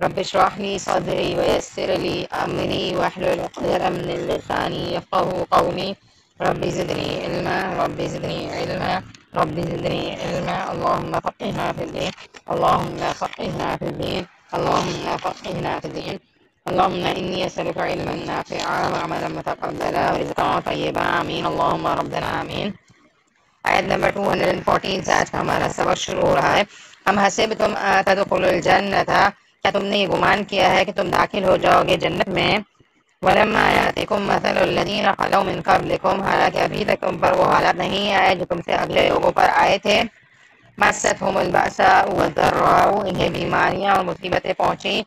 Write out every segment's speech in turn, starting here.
رب اشرح لي صدري ويسر لي أمري واحلل عقدة من لساني يفقهوا قولي. رب زدني علما، رب زدني علما، رب زدني علما. اللهم فقهنا في الدين، اللهم فقهنا في الدين، اللهم فقهنا في الدين. اللهم إني أسألك علما نافعا وعملا متقبلا ورزقا طيبا. آمين اللهم ربنا آمين. آیت نمبر 214 سے آج کا ہمارا سبق شروع ہو رہا ہے. ہم حسبتم تدخلوا الجنت، کیا تم نے یہ گمان کیا ہے کہ تم داخل ہو جاؤ گے جنت میں؟ ولما یاتکم مثل الذین خلوا من قبلکم، حالانکہ ابھی تک تم پر وہ حالات نہیں آئے جو تم سے اگلے لوگوں پر آئے تھے. مستهم البأساء والضراء، انہیں بیماریاں اور مصیبتیں پہنچی.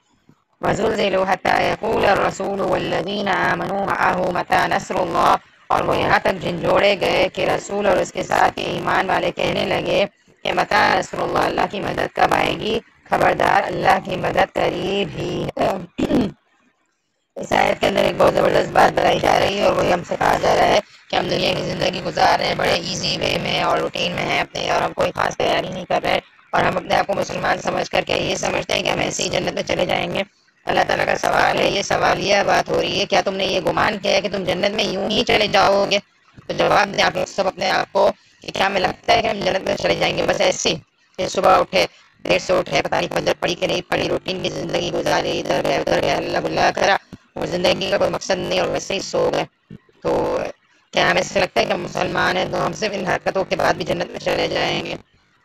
وزلزلوا حتى يقول الرسول والذين آمنوا معه متى نصر الله، اور وہ یہاں تک جھنجھوڑے گئے کہ رسول اور اس کے ساتھ ایمان والے کہنے لگے کہ متى نصر اللہ، اللہ کی مدد کب آئے گی؟ خبردار، اللہ کی مدد قریب ہی ہے. اس آیت کے اندر ایک بہت زبردست بات بتائی جا رہی ہے، اور وہی ہم سے کہا جا رہا ہے کہ ہم دنیا کی زندگی گزار رہے ہیں بڑے ایزی وے میں اور روٹین میں ہیں اپنے، اور ہم کوئی خاص تیاری نہیں کر رہے، اور ہم اپنے آپ کو مسلمان سمجھ کر کے یہ سمجھتے ہیں کہ ہم ایسی جنت میں چلے جائیں گے. اللہ تعالیٰ کا سوال ہے، یہ سوالیہ بات ہو رہی ہے، کیا تم نے یہ گمان کیا ہے کہ تم جنت میں یوں ہی چلے جاؤ گے؟ تو جواب دیں آپ لوگ سب اپنے آپ کو کہ کیا ہمیں لگتا ہے کہ ہم جنت میں چلے جائیں گے بس ایسے ہی؟ صبح اٹھے، دیر سے اٹھے، پتہ نہیں فجر پڑھی کہ نہیں پڑھی، روٹین کی زندگی گزاری، ادھر گئے ادھر گئے، اللہ بلا کرا، اور زندگی کا کوئی مقصد نہیں اور ویسے ہی سو گئے. تو کیا ہمیں ایسے لگتا ہے کہ ہم مسلمان ہیں تو ہم صرف ان حرکتوں کے بعد بھی جنت میں چلے جائیں گے؟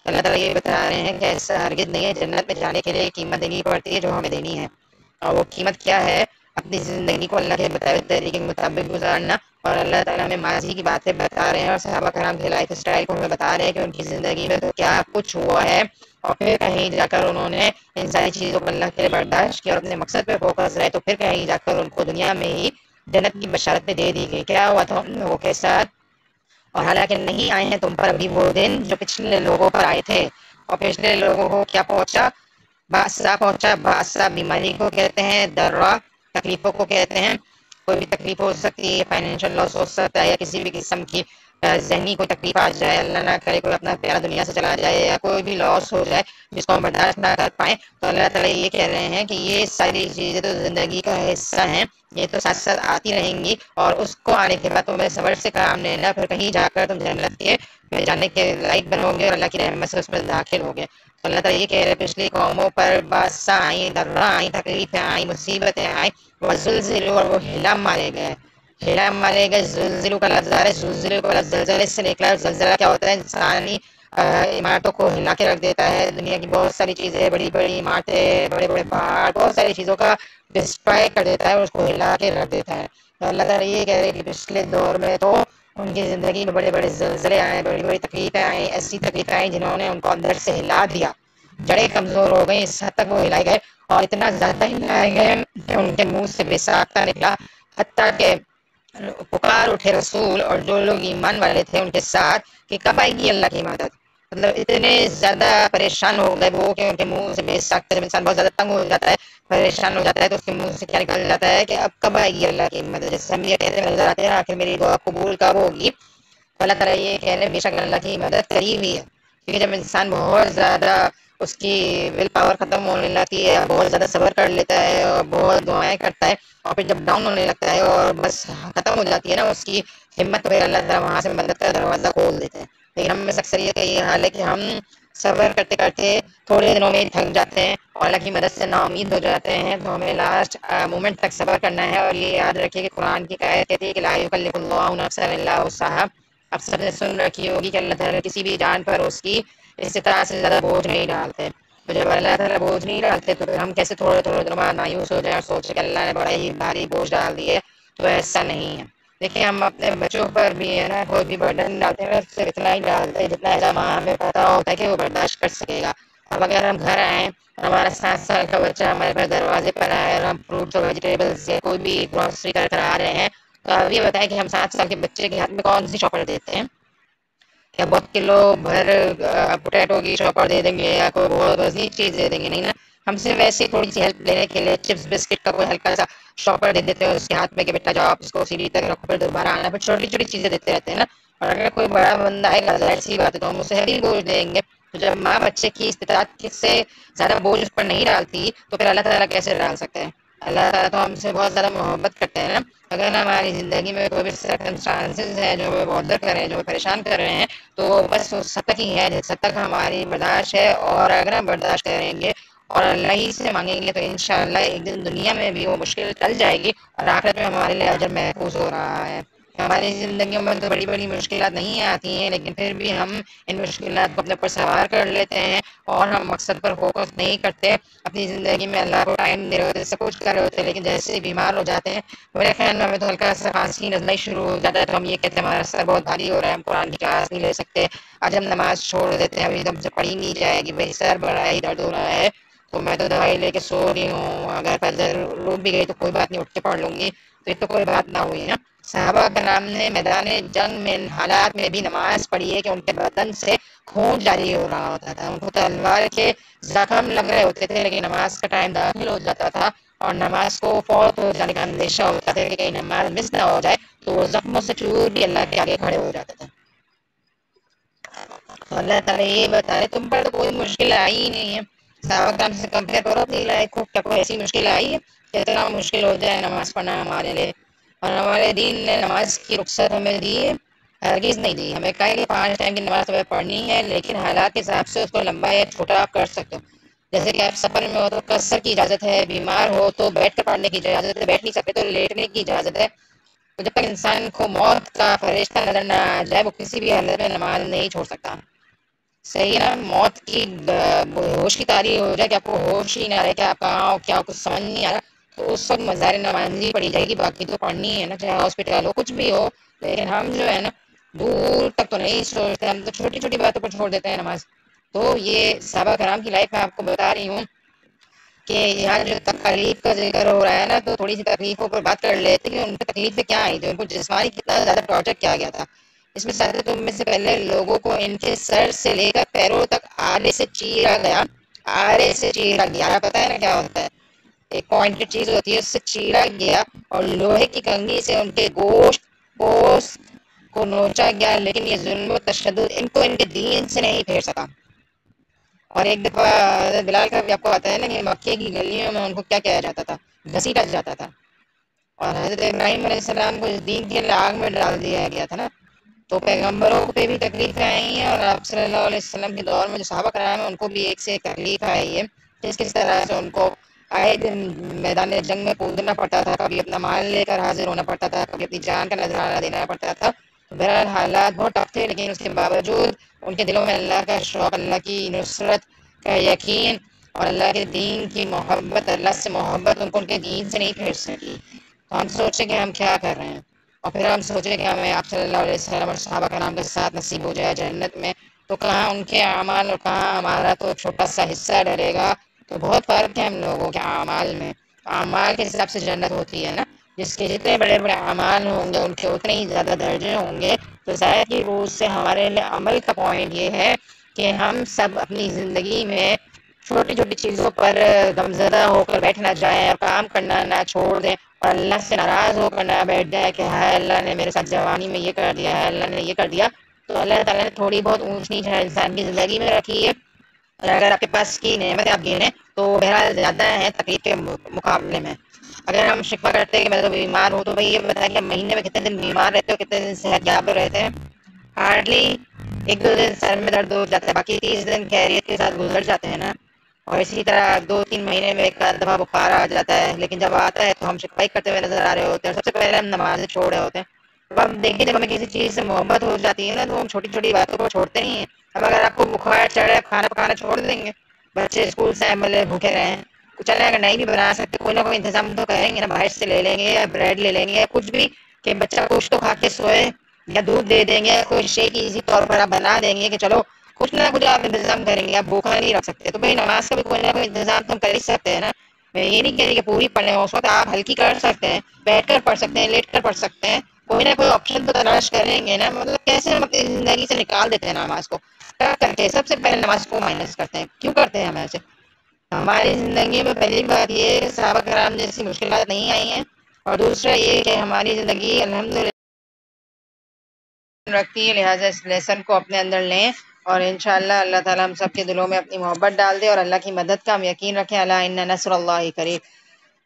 اللہ تعالیٰ یہ بتا رہے ہیں کہ ایسا ہرگز نہیں ہے. جنت میں جانے کے لیے قیمت دینی پڑتی ہے جو ہمیں دینی ہے، اور وہ قیمت کیا ہے؟ اپنی زندگی کو اللہ کے بتائے طریقے کے مطابق گزارنا. اور اللہ تعالیٰ ہمیں ماضی کی باتیں بتا رہے ہیں اور صحابہ کرام کی لائف اسٹائل کو ہمیں بتا رہے ہیں کہ ان کی زندگی میں تو کیا کچھ ہوا ہے، اور پھر کہیں جا کر انہوں نے ان ساری چیزوں کو اللہ کے لیے برداشت کیا اور اپنے مقصد پہ فوکس رہے، تو پھر کہیں جا کر ان کو دنیا میں ہی جنت کی بشارتیں دے دی گئی. کیا ہوا تھا ان لوگوں کے ساتھ؟ اور حالانکہ نہیں آئے ہیں تم پر ابھی وہ دن جو پچھلے لوگوں پر آئے تھے. اور پچھلے لوگوں کو کیا پہنچا؟ باسا پہنچا. باسا بیماری کو کہتے ہیں، درا تکلیفوں کو کہتے ہیں. کوئی بھی تکلیف ہو سکتی ہے، فائنینشیل لاس ہو سکتا ہے، یا کسی بھی قسم کی ذہنی کوئی تکلیف آ جائے، اللہ نہ کرے کوئی اپنا پیارا دنیا سے چلا جائے، یا کوئی بھی لاس ہو جائے جس کو ہم برداشت نہ کر پائیں. تو اللہ تعالیٰ یہ کہہ رہے ہیں کہ یہ ساری چیزیں تو زندگی کا حصہ ہیں، یہ تو ساتھ ساتھ آتی رہیں گی، اور اس کو آنے کے بعد تمہیں صبر سے کام لینا، پھر کہیں جا کر تم جنت کے میں جانے کے لائق بنو گے اور اللہ کی رحمت سے اس میں داخل ہوگے. تو اللہ تعالیٰ یہ کہہ رہے ہیں پچھلی قوموں پر باسا آئیں، درا آئیں، تکلیفیں آئیں، مصیبتیں آئیں، وزلزلوا، اور وہ ہلا مارے گئے. ہلا مارے گئے، زلزلوں کا لفظ آ رہا ہے، زلزلوں کا لفظ زلزلے سے نکلا ہے. زلزلہ کیا ہوتا ہے؟ انسانی عمارتوں کو ہلا کے رکھ دیتا ہے. دنیا کی بہت ساری چیزیں، بڑی بڑی عمارتیں، بڑے بڑے پہاڑ، بہت ساری چیزوں کا ڈسٹرائے کر دیتا ہے اور اس کو ہلا کے رکھ دیتا ہے. تو اللہ تعالیٰ یہ کہہ رہے ہیں کہ پچھلے دور میں تو ان کی زندگی میں بڑے بڑے زلزلے آئے، بڑی بڑی تکلیفیں آئیں، ایسی تکلیفیں آئیں جنہوں نے ان کو اندر سے ہلا دیا. جڑیں کمزور ہو گئی، اس حد تک وہ ہلائے گئے، اور اتنا زیادہ ہلائے گئے کہ ان کے منہ سے بے ساختہ نکلا، حتیٰ کہ پکار اٹھے رسول اور جو لوگ ایمان والے تھے ان کے ساتھ کہ کب آئے گی اللہ کی مدد. مطلب اتنے زیادہ پریشان ہو گئے وہ کہ ان کے منہ سے بے ساختہ، جب انسان بہت زیادہ تنگ ہو جاتا ہے، پریشان ہو جاتا ہے، تو اس کے منہ سے کیا نکل جاتا ہے کہ اب کب آئے گی اللہ کی مدد. جیسے ہم یہ کہتے ہیں نظر آتے ہیں آخر میری دعا قبول کب ہوگی. اللہ تعالیٰ یہ کہہ رہے ہیں بے شک اللہ کی مدد قریب ہی ہے. کیونکہ جب انسان بہت زیادہ اس کی ول پاور ختم ہونے لگتی ہے، بہت زیادہ صبر کر لیتا ہے اور بہت دعائیں کرتا ہے، اور پھر جب ڈاؤن ہونے لگتا ہے اور بس ختم ہو جاتی ہے نا اس کی ہمت، پھر اللہ تعالیٰ وہاں سے مدد کا دروازہ کھول دیتے ہیں. لیکن ہم میں اکثریت کا یہ حال ہے کہ ہم صبر کرتے کرتے تھوڑے دنوں میں تھک جاتے ہیں اور اللہ کی مدد سے نا امید ہو جاتے ہیں. تو ہمیں لاسٹ مومنٹ تک صبر کرنا ہے. اور یہ یاد رکھیے کہ قرآن کی آیت کہتی ہے کہ لا یکلف اللہ نفسا الا وسعها. اب سب نے سن رکھی ہوگی کہ اللہ تعالیٰ کسی بھی جان پر اس کی استطاعت سے زیادہ بوجھ نہیں ڈالتے. تو جب اللہ تعالیٰ بوجھ نہیں ڈالتے تو پھر ہم کیسے تھوڑے تھوڑے دنوں بعد مایوس ہو جائیں اور سوچیں کہ اللہ نے بڑا ہی بھاری بوجھ ڈال دیے. تو ایسا نہیں ہے. دیکھیں ہم اپنے بچوں پر بھی ہے نا کوئی بھی برڈن ڈالتے ہیں، صرف اتنا ہی ڈالتے ہیں جتنا ایسا ماں ہمیں پتا ہوتا ہے کہ وہ برداشت کر سکے گا. اب اگر ہم گھر آئیں اور ہمارا 7 سال کا بچہ ہمارے پاس دروازے پر آئے اور ہم فروٹس اور ویجیٹیبلس یا کوئی بھی گروسری کر آ رہے ہیں، تو آپ یہ بتائیں کہ ہم 7 سال کے بچے کے ہاتھ میں کون سی شاپر دیتے ہیں؟ کیا بہت کلو بھر پوٹیٹو کی شاپر دے دیں گے یا کوئی بہت وزنی چیز دے دیں گے؟ نہیں نا. ہم صرف ایسی تھوڑی سی ہیلپ لینے کے لیے چپس بسکٹ کا کوئی ہلکا سا شاپر دے دیتے ہیں اس کے ہاتھ میں کہ بیٹا جاؤ آپ اس کو سیڑھی تک رکھو، پھر دوبارہ آنا. پھر چھوٹی چھوٹی چیزیں دیتے رہتے ہیں نا. اور اگر کوئی بڑا بندہ آئے گا ظاہر سی بات ہے تو ہم اسے ہیوی بوجھ دیں گے. تو جب ماں بچے کی استطاعت سے زیادہ بوجھ اس پر نہیں ڈالتی تو پھر اللہ تعالیٰ کیسے ڈال سکتے ہیں؟ اللہ تعالیٰ تو ہم سے بہت زیادہ محبت کرتے ہیں نا. اگر ہماری زندگی میں کوئی بھی سرکمسٹانسز ہے جو بادر کر رہے ہیں، جو پریشان کر رہے ہیں، تو بس اس حد تک ہی ہے جس حد تک ہماری برداشت ہے. اور اگر ہم برداشت کریں گے اور اللہ ہی سے مانگیں گے تو انشاءاللہ ایک دن دنیا میں بھی وہ مشکل ٹل جائے گی اور آخرت میں ہمارے لیے اجر محفوظ ہو رہا ہے. ہماری زندگیوں میں تو بڑی بڑی مشکلات نہیں آتی ہیں، لیکن پھر بھی ہم ان مشکلات کو اپنے اوپر سوار کر لیتے ہیں اور ہم مقصد پر فوکس نہیں کرتے. اپنی زندگی میں اللہ کو ٹائم دے رہے ہوتے، سب کچھ کر رہے ہوتے، لیکن جیسے ہی بیمار ہو جاتے ہیں میرے خیال میں ہمیں تو ہلکا سا کھانسی نزلہ شروع ہو جاتا ہے تو ہم یہ کہتے ہیں ہمارا سر بہت بھاری ہو رہا ہے، ہم قرآن کی کلاس نہیں لے سکتے. آج ہم نماز چھوڑ دیتے ہیں، ابھی ایک دم سے پڑھی نہیں جائے گی، بھائی سر بڑا ہی درد ہو رہا ہے تو میں تو دوائی لے کے سو رہی ہوں، اگر فجر روک بھی گئی تو کوئی بات نہیں، اٹھ کے پڑھ لوں گی. تو یہ تو کوئی بات نہ ہوئی نا. صحابہ کرام نے میدان جنگ میں حالات میں بھی نماز پڑھی ہے کہ ان کے بدن سے خون جاری ہو رہا ہوتا تھا، ان کو تلوار کے زخم لگ رہے ہوتے تھے، لیکن نماز کا ٹائم داخل ہو جاتا تھا اور نماز کو فوت ہو جانے کا اندیشہ ہوتا تھا کہ کہیں نماز مس نہ ہو جائے، تو وہ زخموں سے چور بھی اللہ کے آگے کھڑے ہو جاتے تھے. تو اللہ تعالیٰ یہ بتا رہے تم پر تو کوئی مشکل آئی ہی نہیں ہے. صحابہ کرام سے کمپیئر کرو اپنی لائف کو، کیا کوئی ایسی مشکل آئی ہے کہ اتنا مشکل ہو جائے نماز پڑھنا ہمارے لیے؟ اور ہمارے دین نے نماز کی رخصت ہمیں دی ہے؟ ہرگز نہیں دی. ہمیں کہا کہ 5 ٹائم کی نماز تمہیں پڑھنی ہے، لیکن حالات کے حساب سے اس کو لمبا یا چھوٹا آپ کر سکتے ہو. جیسے کہ آپ سفر میں ہو تو قصر کی اجازت ہے، بیمار ہو تو بیٹھ کر پڑھنے کی اجازت ہے، بیٹھ نہیں سکتے تو لیٹنے کی اجازت ہے. تو جب تک انسان کو موت کا فرشتہ نظر نہ آ جائے وہ کسی بھی حالت میں نماز نہیں چھوڑ سکتا. صحیح ہے نا. موت کی ہوش کی تاریخ ہو جائے کہ آپ کو ہوش ہی نہ رہے کہ آپ کہاں ہو، کیا کچھ سمجھ نہیں آ رہا، تو اس وقت مظاہر نماز ہی پڑھی جائے گی. باقی تو پڑھنی ہے نا، چاہے ہاسپٹل ہو کچھ بھی ہو. لیکن ہم جو ہے نا دور تک تو نہیں سوچتے، ہم تو چھوٹی چھوٹی باتوں پر چھوڑ دیتے ہیں نماز. تو یہ صحابہ کرام کی لائف میں آپ کو بتا رہی ہوں کہ یہاں جو تکلیف کا ذکر ہو رہا ہے نا، تو تھوڑی سی تکلیفوں پر بات کر لیتے کہ ان کی تکلیفیں کیا آئی تھی، ان کو جسمانی کتنا زیادہ ٹارچر کیا گیا تھا. اس میں سارے تم میں سے پہلے لوگوں کو ان کے سر سے لے کر پیروں تک آرے سے چیرا گیا. آرے سے چیرا گیا، پتہ ہے نا کیا ہوتا ہے؟ ایک پوائنٹڈ چیز ہوتی ہے، اس سے چیرا گیا اور لوہے کی کنگھی سے ان کے گوشت پوست کو نوچا گیا. لیکن یہ ظلم و تشدد ان کو ان کے دین سے نہیں پھیر سکا. اور ایک دفعہ بلال کا بھی آپ کو پتا ہے نا کہ مکے کی گلیوں میں ان کو کیا کہا جاتا تھا؟ گھسیٹا جاتا تھا. اور حضرت ابراہیم علیہ السلام کو اس دین کے آگ میں ڈال دیا گیا تھا نا. تو پیغمبروں پہ بھی تکلیفیں آئی ہیں اور آپ صلی اللہ علیہ وسلم کے دور میں جو صحابہ کرام ہیں ان کو بھی ایک سے ایک تکلیف آئی ہے. کس طرح سے ان کو آئے دن میدان جنگ میں کودنا پڑتا تھا، کبھی اپنا مال لے کر حاضر ہونا پڑتا تھا، کبھی اپنی جان کا نذرانہ دینا پڑتا تھا. بہرحال حالات بہت ٹف تھے، لیکن اس کے باوجود ان کے دلوں میں اللہ کا شوق، اللہ کی نصرت کا یقین اور اللہ کے دین کی محبت، اللہ سے محبت ان کو ان کے دین سے نہیں پھیر سکی. تو ہم سوچیں کہ ہم کیا کر رہے ہیں، اور پھر ہم سوچیں کہ ہمیں آپ صلی اللہ علیہ وسلم اور صحابہ کرام کے ساتھ نصیب ہو جائے جنت میں. تو کہاں ان کے اعمال اور کہاں ہمارا تو چھوٹا سا حصہ ڈرے گا. تو بہت فرق ہے ہم لوگوں کے اعمال میں. اعمال کے حساب سے جنت ہوتی ہے نا. جس کے جتنے بڑے بڑے اعمال ہوں گے ان کے اتنے ہی زیادہ درجے ہوں گے. تو ظاہر کی روح سے ہمارے لیے عمل کا پوائنٹ یہ ہے کہ ہم سب اپنی زندگی میں چھوٹی چھوٹی چیزوں پر غمزدہ ہو کر بیٹھ نہ جائیں اور کام کرنا نہ چھوڑ دیں اور اللہ سے ناراض ہو کر نہ بیٹھ جائے کہ ہائے اللہ نے میرے ساتھ جوانی میں یہ کر دیا ہے، اللہ نے یہ کر دیا. تو اللہ تعالیٰ نے تھوڑی بہت اونچ نیچ انسان کی زندگی میں رکھی ہے، اور اگر آپ کے پاس کی نعمت آپ گنیں تو بہرحال زیادہ ہیں تکلیف کے مقابلے میں. اگر ہم شکوہ کرتے ہیں کہ میں تو بیمار ہوں، تو بھائی یہ بتائیں کہ مہینے میں کتنے دن بیمار رہتے ہو، کتنے دن صحت یاب رہتے ہیں؟ ہارڈلی 1-2 دن سر میں درد ہو جاتا ہے، باقی 30 دن خیریت کے ساتھ گزر جاتے ہیں نا. اور اسی طرح 2-3 مہینے میں ایک آدھ دفعہ بخار آ جاتا ہے، لیکن جب آتا ہے تو ہم شکایت کرتے ہوئے نظر آ رہے ہوتے ہیں. سب سے پہلے ہم نمازیں چھوڑ رہے ہوتے ہیں. اب ہم دیکھیں جب ہمیں کسی چیز سے محبت ہو جاتی ہے نا تو ہم چھوٹی چھوٹی باتوں کو چھوڑتے نہیں ہیں. اب اگر آپ کو بخار چڑھے آپ کھانا پکانا چھوڑ دیں گے؟ بچے اسکول سے ملے بھوکے رہے ہیں، چلے اگر نہیں بھی بنا سکتے کوئی نہ کوئی انتظام تو کریں گے نا، باہر سے لے لیں گے یا بریڈ لے لیں گے یا کچھ بھی کہ بچہ کچھ تو کھا کے سوئے، یا دودھ دے دیں گے، کوئی شیک اسی طور پر آپ بنا دیں گے کہ چلو کچھ نہ کچھ آپ انتظام کریں گے. آپ بھوکا نہیں رکھ سکتے تو بھائی نماز کا بھی کوئی نہ کوئی انتظام تم کر ہی سکتے ہیں نا. میں یہ نہیں کہہ رہی کہ پوری پڑھیں، اس وقت آپ ہلکی کر سکتے ہیں، بیٹھ کر پڑھ سکتے ہیں، لیٹ کر پڑھ سکتے ہیں. کوئی نہ کوئی آپشن تو تلاش کریں گے نا. مطلب کیسے ہم اپنی زندگی سے نکال دیتے ہیں نماز کو، کیا کرتے ہیں سب سے پہلے نماز کو مائنس کرتے ہیں. کیوں کرتے ہیں ہم ایسے؟ ہماری زندگی میں پہلی بات یہ ہے کہ صحابہ کرام جیسی مشکلات نہیں آئی ہیں، اور دوسرا یہ کہ ہماری زندگی الحمدللہ رکھتی ہے، لہٰذا اس لیسن کو اپنے اندر لیں اور انشاءاللہ اللہ تعالیٰ ہم سب کے دلوں میں اپنی محبت ڈال دے اور اللہ کی مدد کا ہم یقین رکھیں. الا ان نصر اللہ قریب.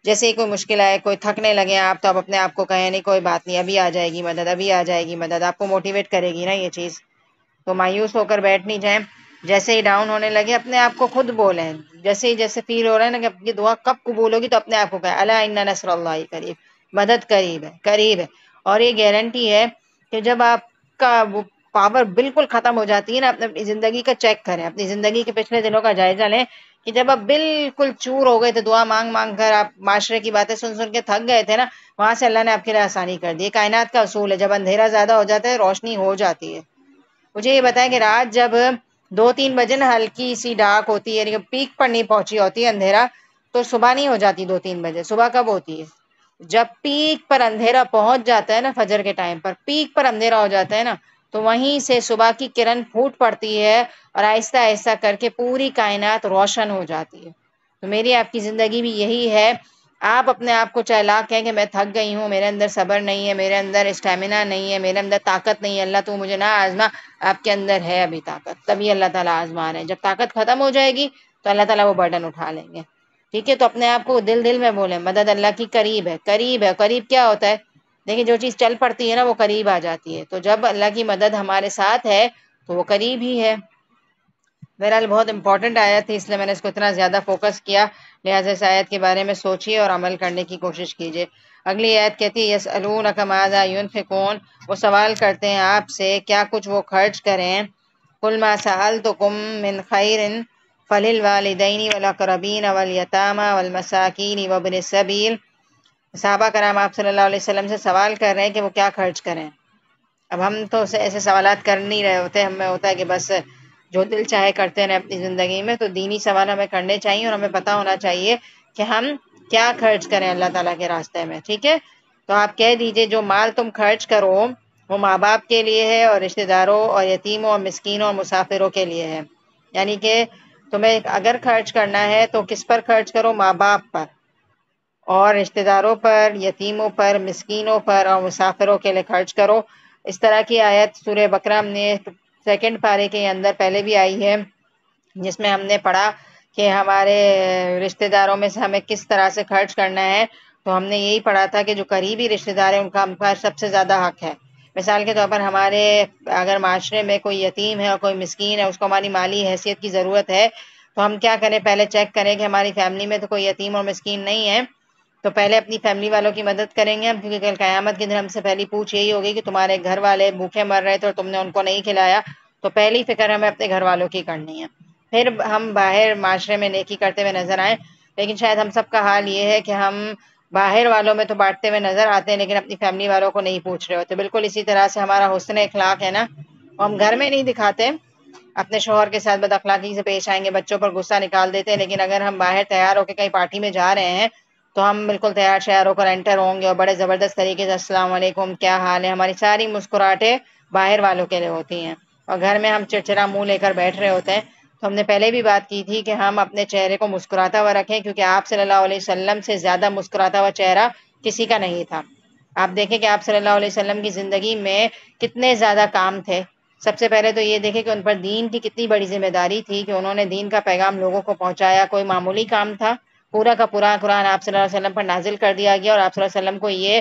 جیسے ہی کوئی مشکل آئے، کوئی تھکنے لگے آپ، تو آپ اپنے آپ کو کہیں نہیں کوئی بات نہیں، ابھی آ جائے گی مدد، ابھی آ جائے گی مدد. آپ کو موٹیویٹ کرے گی نا یہ چیز. تو مایوس ہو کر بیٹھ نہیں جائیں. جیسے ہی ڈاؤن ہونے لگے اپنے آپ کو خود بولیں، جیسے فیل ہو رہا ہے نا کہ آپ کی دعا کب قبول ہوگی، تو اپنے آپ کو کہیں الا ان نصر اللہ قریب، مدد قریب ہے، قریب ہے. اور یہ گارنٹی ہے کہ جب آپ کا وہ پاور بالکل ختم ہو جاتی ہے نا، اپنی زندگی کا چیک کریں، اپنی زندگی کے پچھلے دنوں کا جائزہ لیں کہ جب آپ بالکل چور ہو گئے تھے، دعا مانگ مانگ کر آپ معاشرے کی باتیں سن سن کے تھک گئے تھے نا، وہاں سے اللہ نے آپ کے لیے آسانی کر دی. کائنات کا اصول ہے، جب اندھیرا زیادہ ہو جاتا ہے روشنی ہو جاتی ہے. مجھے یہ بتائیں کہ رات جب 2-3 بجے نا ہلکی سی ڈارک ہوتی ہے، پیک پر نہیں پہنچی ہوتی ہے اندھیرا، تو صبح نہیں ہو جاتی 2-3 بجے. صبح کب ہوتی ہے؟ جب پیک پر اندھیرا پہنچ جاتا ہے نا، فجر کے ٹائم پر پیک پر اندھیرا ہو جاتا ہے نا، تو وہیں سے صبح کی کرن پھوٹ پڑتی ہے اور آہستہ آہستہ کر کے پوری کائنات روشن ہو جاتی ہے. تو میری آپ کی زندگی بھی یہی ہے. آپ اپنے آپ کو چاہے لاکھ کہیں کہ میں تھک گئی ہوں، میرے اندر صبر نہیں ہے، میرے اندر اسٹیمنا نہیں ہے، میرے اندر طاقت نہیں ہے، اللہ تو مجھے نہ آزما. آپ کے اندر ہے ابھی طاقت، تبھی اللہ تعالیٰ آزما رہے ہیں. جب طاقت ختم ہو جائے گی تو اللہ تعالیٰ وہ برڈن اٹھا لیں گے. ٹھیک ہے؟ تو اپنے آپ کو دل دل میں بولیں مدد اللہ کی قریب ہے. قریب ہے. قریب کیا ہوتا ہے؟ دیکھیں جو چیز چل پڑتی ہے نا وہ قریب آ جاتی ہے. تو جب اللہ کی مدد ہمارے ساتھ ہے تو وہ قریب ہی ہے. بہرحال بہت امپورٹنٹ آیت تھی، اس لیے میں نے اس کو اتنا زیادہ فوکس کیا. لہٰذا اس آیت کے بارے میں سوچیے اور عمل کرنے کی کوشش کیجیے. اگلی آیت کہتی ہے یسألونک ماذا ینفقون، وہ سوال کرتے ہیں آپ سے کیا کچھ وہ خرچ کریں. قل ما سألتکم من خیر فللوالدین والاقربین والیتامى والمساکین وابن السبیل. صحابہ کرام آپ صلی اللہ علیہ وسلم سے سوال کر رہے ہیں کہ وہ کیا خرچ کریں. اب ہم تو ایسے سوالات کر نہیں رہے ہوتے، ہمیں ہوتا ہے کہ بس جو دل چاہے کرتے رہیں اپنی زندگی میں. تو دینی سوال ہمیں کرنے چاہیے اور ہمیں پتہ ہونا چاہیے کہ ہم کیا خرچ کریں اللہ تعالیٰ کے راستے میں. ٹھیک ہے؟ تو آپ کہہ دیجئے جو مال تم خرچ کرو وہ ماں باپ کے لیے ہے اور رشتہ داروں اور یتیموں اور مسکینوں اور مسافروں کے لیے ہے. یعنی کہ تمہیں اگر خرچ کرنا ہے تو کس پر خرچ کرو؟ ماں باپ پر اور رشتہ داروں پر، یتیموں پر، مسکینوں پر اور مسافروں کے لیے خرچ کرو. اس طرح کی آیت سورہ بقرہ نے 2 پارے کے اندر پہلے بھی آئی ہے، جس میں ہم نے پڑھا کہ ہمارے رشتہ داروں میں سے ہمیں کس طرح سے خرچ کرنا ہے. تو ہم نے یہی پڑھا تھا کہ جو قریبی رشتہ دار ہیں ان کا ہم پر سب سے زیادہ حق ہے. مثال کے طور پر ہمارے اگر معاشرے میں کوئی یتیم ہے اور کوئی مسکین ہے، اس کو ہماری مالی حیثیت کی ضرورت ہے، تو ہم کیا کریں؟ پہلے چیک کریں کہ ہماری فیملی میں تو کوئی یتیم اور مسکین نہیں ہے. تو پہلے اپنی فیملی والوں کی مدد کریں گے ہم، کیونکہ کل قیامت کے دن ہم سے پہلی پوچھ یہی ہوگی کہ تمہارے گھر والے بھوکے مر رہے تھے اور تم نے ان کو نہیں کھلایا. تو پہلی فکر ہمیں اپنے گھر والوں کی کرنی ہے. پھر ہم باہر معاشرے میں نیکی کرتے ہوئے نظر آئیں. لیکن شاید ہم سب کا حال یہ ہے کہ ہم باہر والوں میں تو بانٹتے ہوئے نظر آتے ہیں لیکن اپنی فیملی والوں کو نہیں پوچھ رہے ہوتے. بالکل اسی طرح سے ہمارا حسن اخلاق ہے نا، ہم گھر میں نہیں دکھاتے، اپنے شوہر کے ساتھ بد اخلاقی سے پیش آئیں گے، بچوں پر غصہ نکال دیتے ہیں، لیکن اگر ہم باہر تیار ہو کے کہیں پارٹی میں جا رہے ہیں تو ہم بالکل تیار شیار ہو کر انٹر ہوں گے اور بڑے زبردست طریقے سے السلام علیکم، کیا حال ہے. ہماری ساری مسکراہٹیں باہر والوں کے لیے ہوتی ہیں اور گھر میں ہم چڑچڑا منہ لے کر بیٹھ رہے ہوتے ہیں. تو ہم نے پہلے بھی بات کی تھی کہ ہم اپنے چہرے کو مسکراتا ہوا رکھیں، کیونکہ آپ صلی اللہ علیہ وسلم سے زیادہ مسکراتا ہوا چہرہ کسی کا نہیں تھا. آپ دیکھیں کہ آپ صلی اللہ علیہ وسلم کی زندگی میں کتنے زیادہ کام تھے. سب سے پہلے تو یہ دیکھیں کہ ان پر دین کی کتنی بڑی ذمہ داری تھی کہ انہوں نے دین کا پیغام لوگوں کو پہنچایا. کوئی معمولی کام تھا؟ پورا کا پورا قرآن آپ صلی اللہ علیہ وسلم پر نازل کر دیا گیا اور آپ صلی اللہ علیہ وسلم کو یہ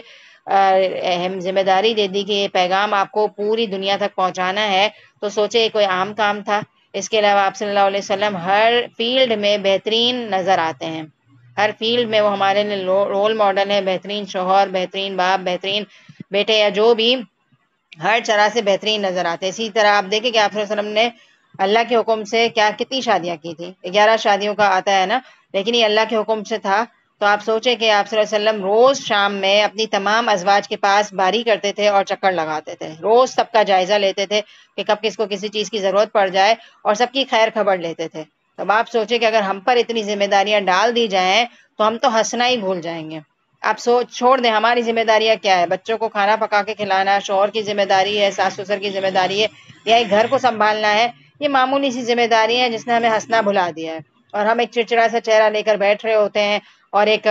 اہم ذمہ داری دے دی کہ یہ پیغام آپ کو پوری دنیا تک پہنچانا ہے. تو سوچے یہ کوئی عام کام تھا؟ اس کے علاوہ آپ صلی اللہ علیہ وسلم ہر فیلڈ میں بہترین نظر آتے ہیں. ہر فیلڈ میں وہ ہمارے لیے رول ماڈل ہے، بہترین شوہر، بہترین باپ، بہترین بیٹے یا جو بھی، ہر طرح سے بہترین نظر آتے ہیں. اسی طرح آپ دیکھیں کہ آپ صلی اللہ علیہ وسلم نے اللہ کے حکم سے کتنی شادیاں کی تھی. 11 شادیوں کا آتا ہے نا، لیکن یہ اللہ کے حکم سے تھا. تو آپ سوچیں کہ آپ صلی اللہ علیہ وسلم روز شام میں اپنی تمام ازواج کے پاس باری کرتے تھے اور چکر لگاتے تھے. روز سب کا جائزہ لیتے تھے کہ کب کس کو کسی چیز کی ضرورت پڑ جائے اور سب کی خیر خبر لیتے تھے. اب آپ سوچیں کہ اگر ہم پر اتنی ذمہ داریاں ڈال دی جائیں تو ہم تو ہنسنا ہی بھول جائیں گے. آپ چھوڑ دیں ہماری ذمہ داریاں کیا ہے. بچوں کو کھانا پکا کے کھلانا شوہر کی ذمہ داری ہے، ساس سسر کی ذمہ داری ہے، یا ایک گھر کو سنبھالنا ہے. یہ معمولی سی ذمہ داری ہے جس نے ہمیں ہنسنا بھلا دیا ہے اور ہم ایک چڑچڑا سا چہرہ لے کر بیٹھ رہے ہوتے ہیں اور ایک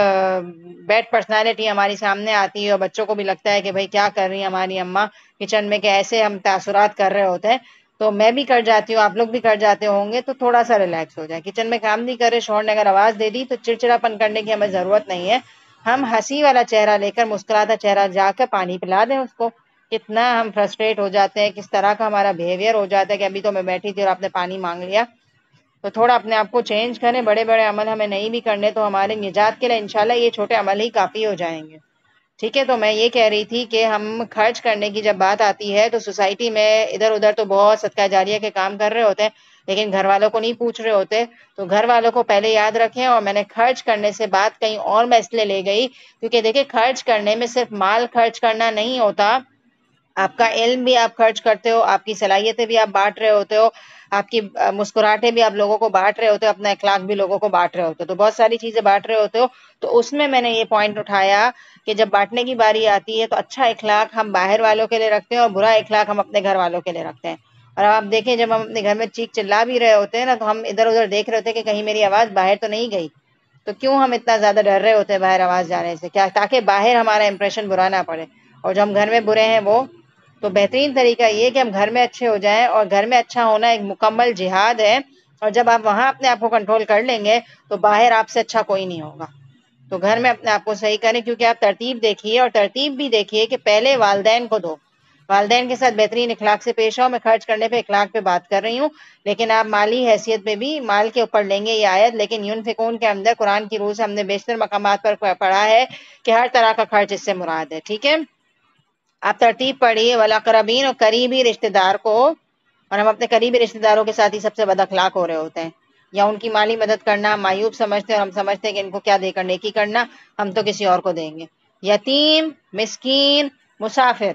بیڈ پرسنالٹی ہماری سامنے آتی ہے اور بچوں کو بھی لگتا ہے کہ بھئی کیا کر رہی ہیں ہماری اماں کچن میں، کہ ایسے ہم تاثرات کر رہے ہوتے ہیں. تو میں بھی کر جاتی ہوں، آپ لوگ بھی کر جاتے ہوں گے، تو تھوڑا سا ریلیکس ہو جائے. کچن میں کام نہیں کر رہے، شوہر نے اگر آواز دے دی تو چڑچڑاپن کرنے کی ہمیں ضرورت نہیں ہے. ہم ہنسی والا چہرہ لے کر، مسکراتا چہرہ جا کر پانی پلا دیں اس کو. کتنا ہم فرسٹریٹ ہو جاتے ہیں، کس طرح کا ہمارا بیہیویئر ہو جاتا ہے کہ ابھی تو میں بیٹھی تھی اور آپ نے پانی مانگ لیا. تو تھوڑا اپنے آپ کو چینج کریں. بڑے بڑے عمل ہمیں نہیں بھی کرنے، تو ہمارے نجات کے لیے انشاءاللہ یہ چھوٹے عمل ہی کافی ہو جائیں گے. ٹھیک ہے، تو میں یہ کہہ رہی تھی کہ ہم خرچ کرنے کی جب بات آتی ہے تو سوسائٹی میں ادھر ادھر تو بہت صدقہ جاریہ کے کام کر رہے ہوتے ہیں، لیکن گھر والوں کو نہیں پوچھ رہے ہوتے. تو گھر والوں کو پہلے یاد رکھیں. اور میں نے خرچ کرنے سے بات کہیں اور میں اس لیے لے گئی کیونکہ دیکھیں، خرچ کرنے میں صرف مال خرچ کرنا نہیں ہوتا، آپ کا علم بھی آپ خرچ کرتے ہو، آپ کی صلاحیتیں بھی آپ بانٹ رہے ہوتے ہو، آپ کی مسکراہٹیں بھی آپ لوگوں کو بانٹ رہے ہوتے ہو، اپنا اخلاق بھی لوگوں کو بانٹ رہے ہوتے ہو. تو بہت ساری چیزیں بانٹ رہے ہوتے ہو. تو اس میں نے یہ پوائنٹ اٹھایا کہ جب بانٹنے کی باری آتی ہے تو اچھا اخلاق ہم باہر والوں کے لیے رکھتے ہیں اور برا اخلاق ہم اپنے گھر والوں کے لیے رکھتے ہیں. اور آپ دیکھیں، جب ہم اپنے گھر میں چیخ چلا بھی رہے ہوتے ہیں نا، تو ہم ادھر ادھر دیکھ رہے ہوتے ہیں کہ کہیں میری آواز باہر تو نہیں گئی. تو کیوں ہم اتنا زیادہ ڈر رہے ہوتے ہیں باہر آواز جانے سے؟ کیا تاکہ باہر ہمارا امپریشن برا نہ پڑے. اور جو ہم گھر میں برے ہیں وہ تو بہترین طریقہ یہ کہ ہم گھر میں اچھے ہو جائیں. اور گھر میں اچھا ہونا ایک مکمل جہاد ہے. اور جب آپ وہاں اپنے آپ کو کنٹرول کر لیں گے تو باہر آپ سے اچھا کوئی نہیں ہوگا. تو گھر میں اپنے آپ کو صحیح کریں. کیونکہ آپ ترتیب دیکھیے، اور ترتیب بھی دیکھیے کہ پہلے والدین کو دو، والدین کے ساتھ بہترین اخلاق سے پیش آؤ. میں خرچ کرنے پہ اخلاق پہ بات کر رہی ہوں، لیکن آپ مالی حیثیت پہ بھی مال کے اوپر لیں گے یہ آیت. لیکن ينفقون کے اندر قرآن کی روح سے ہم نے بیشتر مقامات پر پڑھا ہے کہ ہر طرح کا خرچ اس سے مراد ہے. ٹھیک ہے، آپ ترتیب پڑھیے. والاقربین، اور قریبی رشتہ دار کو. اور ہم اپنے قریبی رشتہ داروں کے ساتھ ہی سب سے بد اخلاق ہو رہے ہوتے ہیں. یا ان کی مالی مدد کرنا ہم معیوب سمجھتے ہیں، اور ہم سمجھتے ہیں کہ ان کو کیا دے کر نیکی کرنا، ہم تو کسی اور کو دیں گے. یتیم، مسکین، مسافر.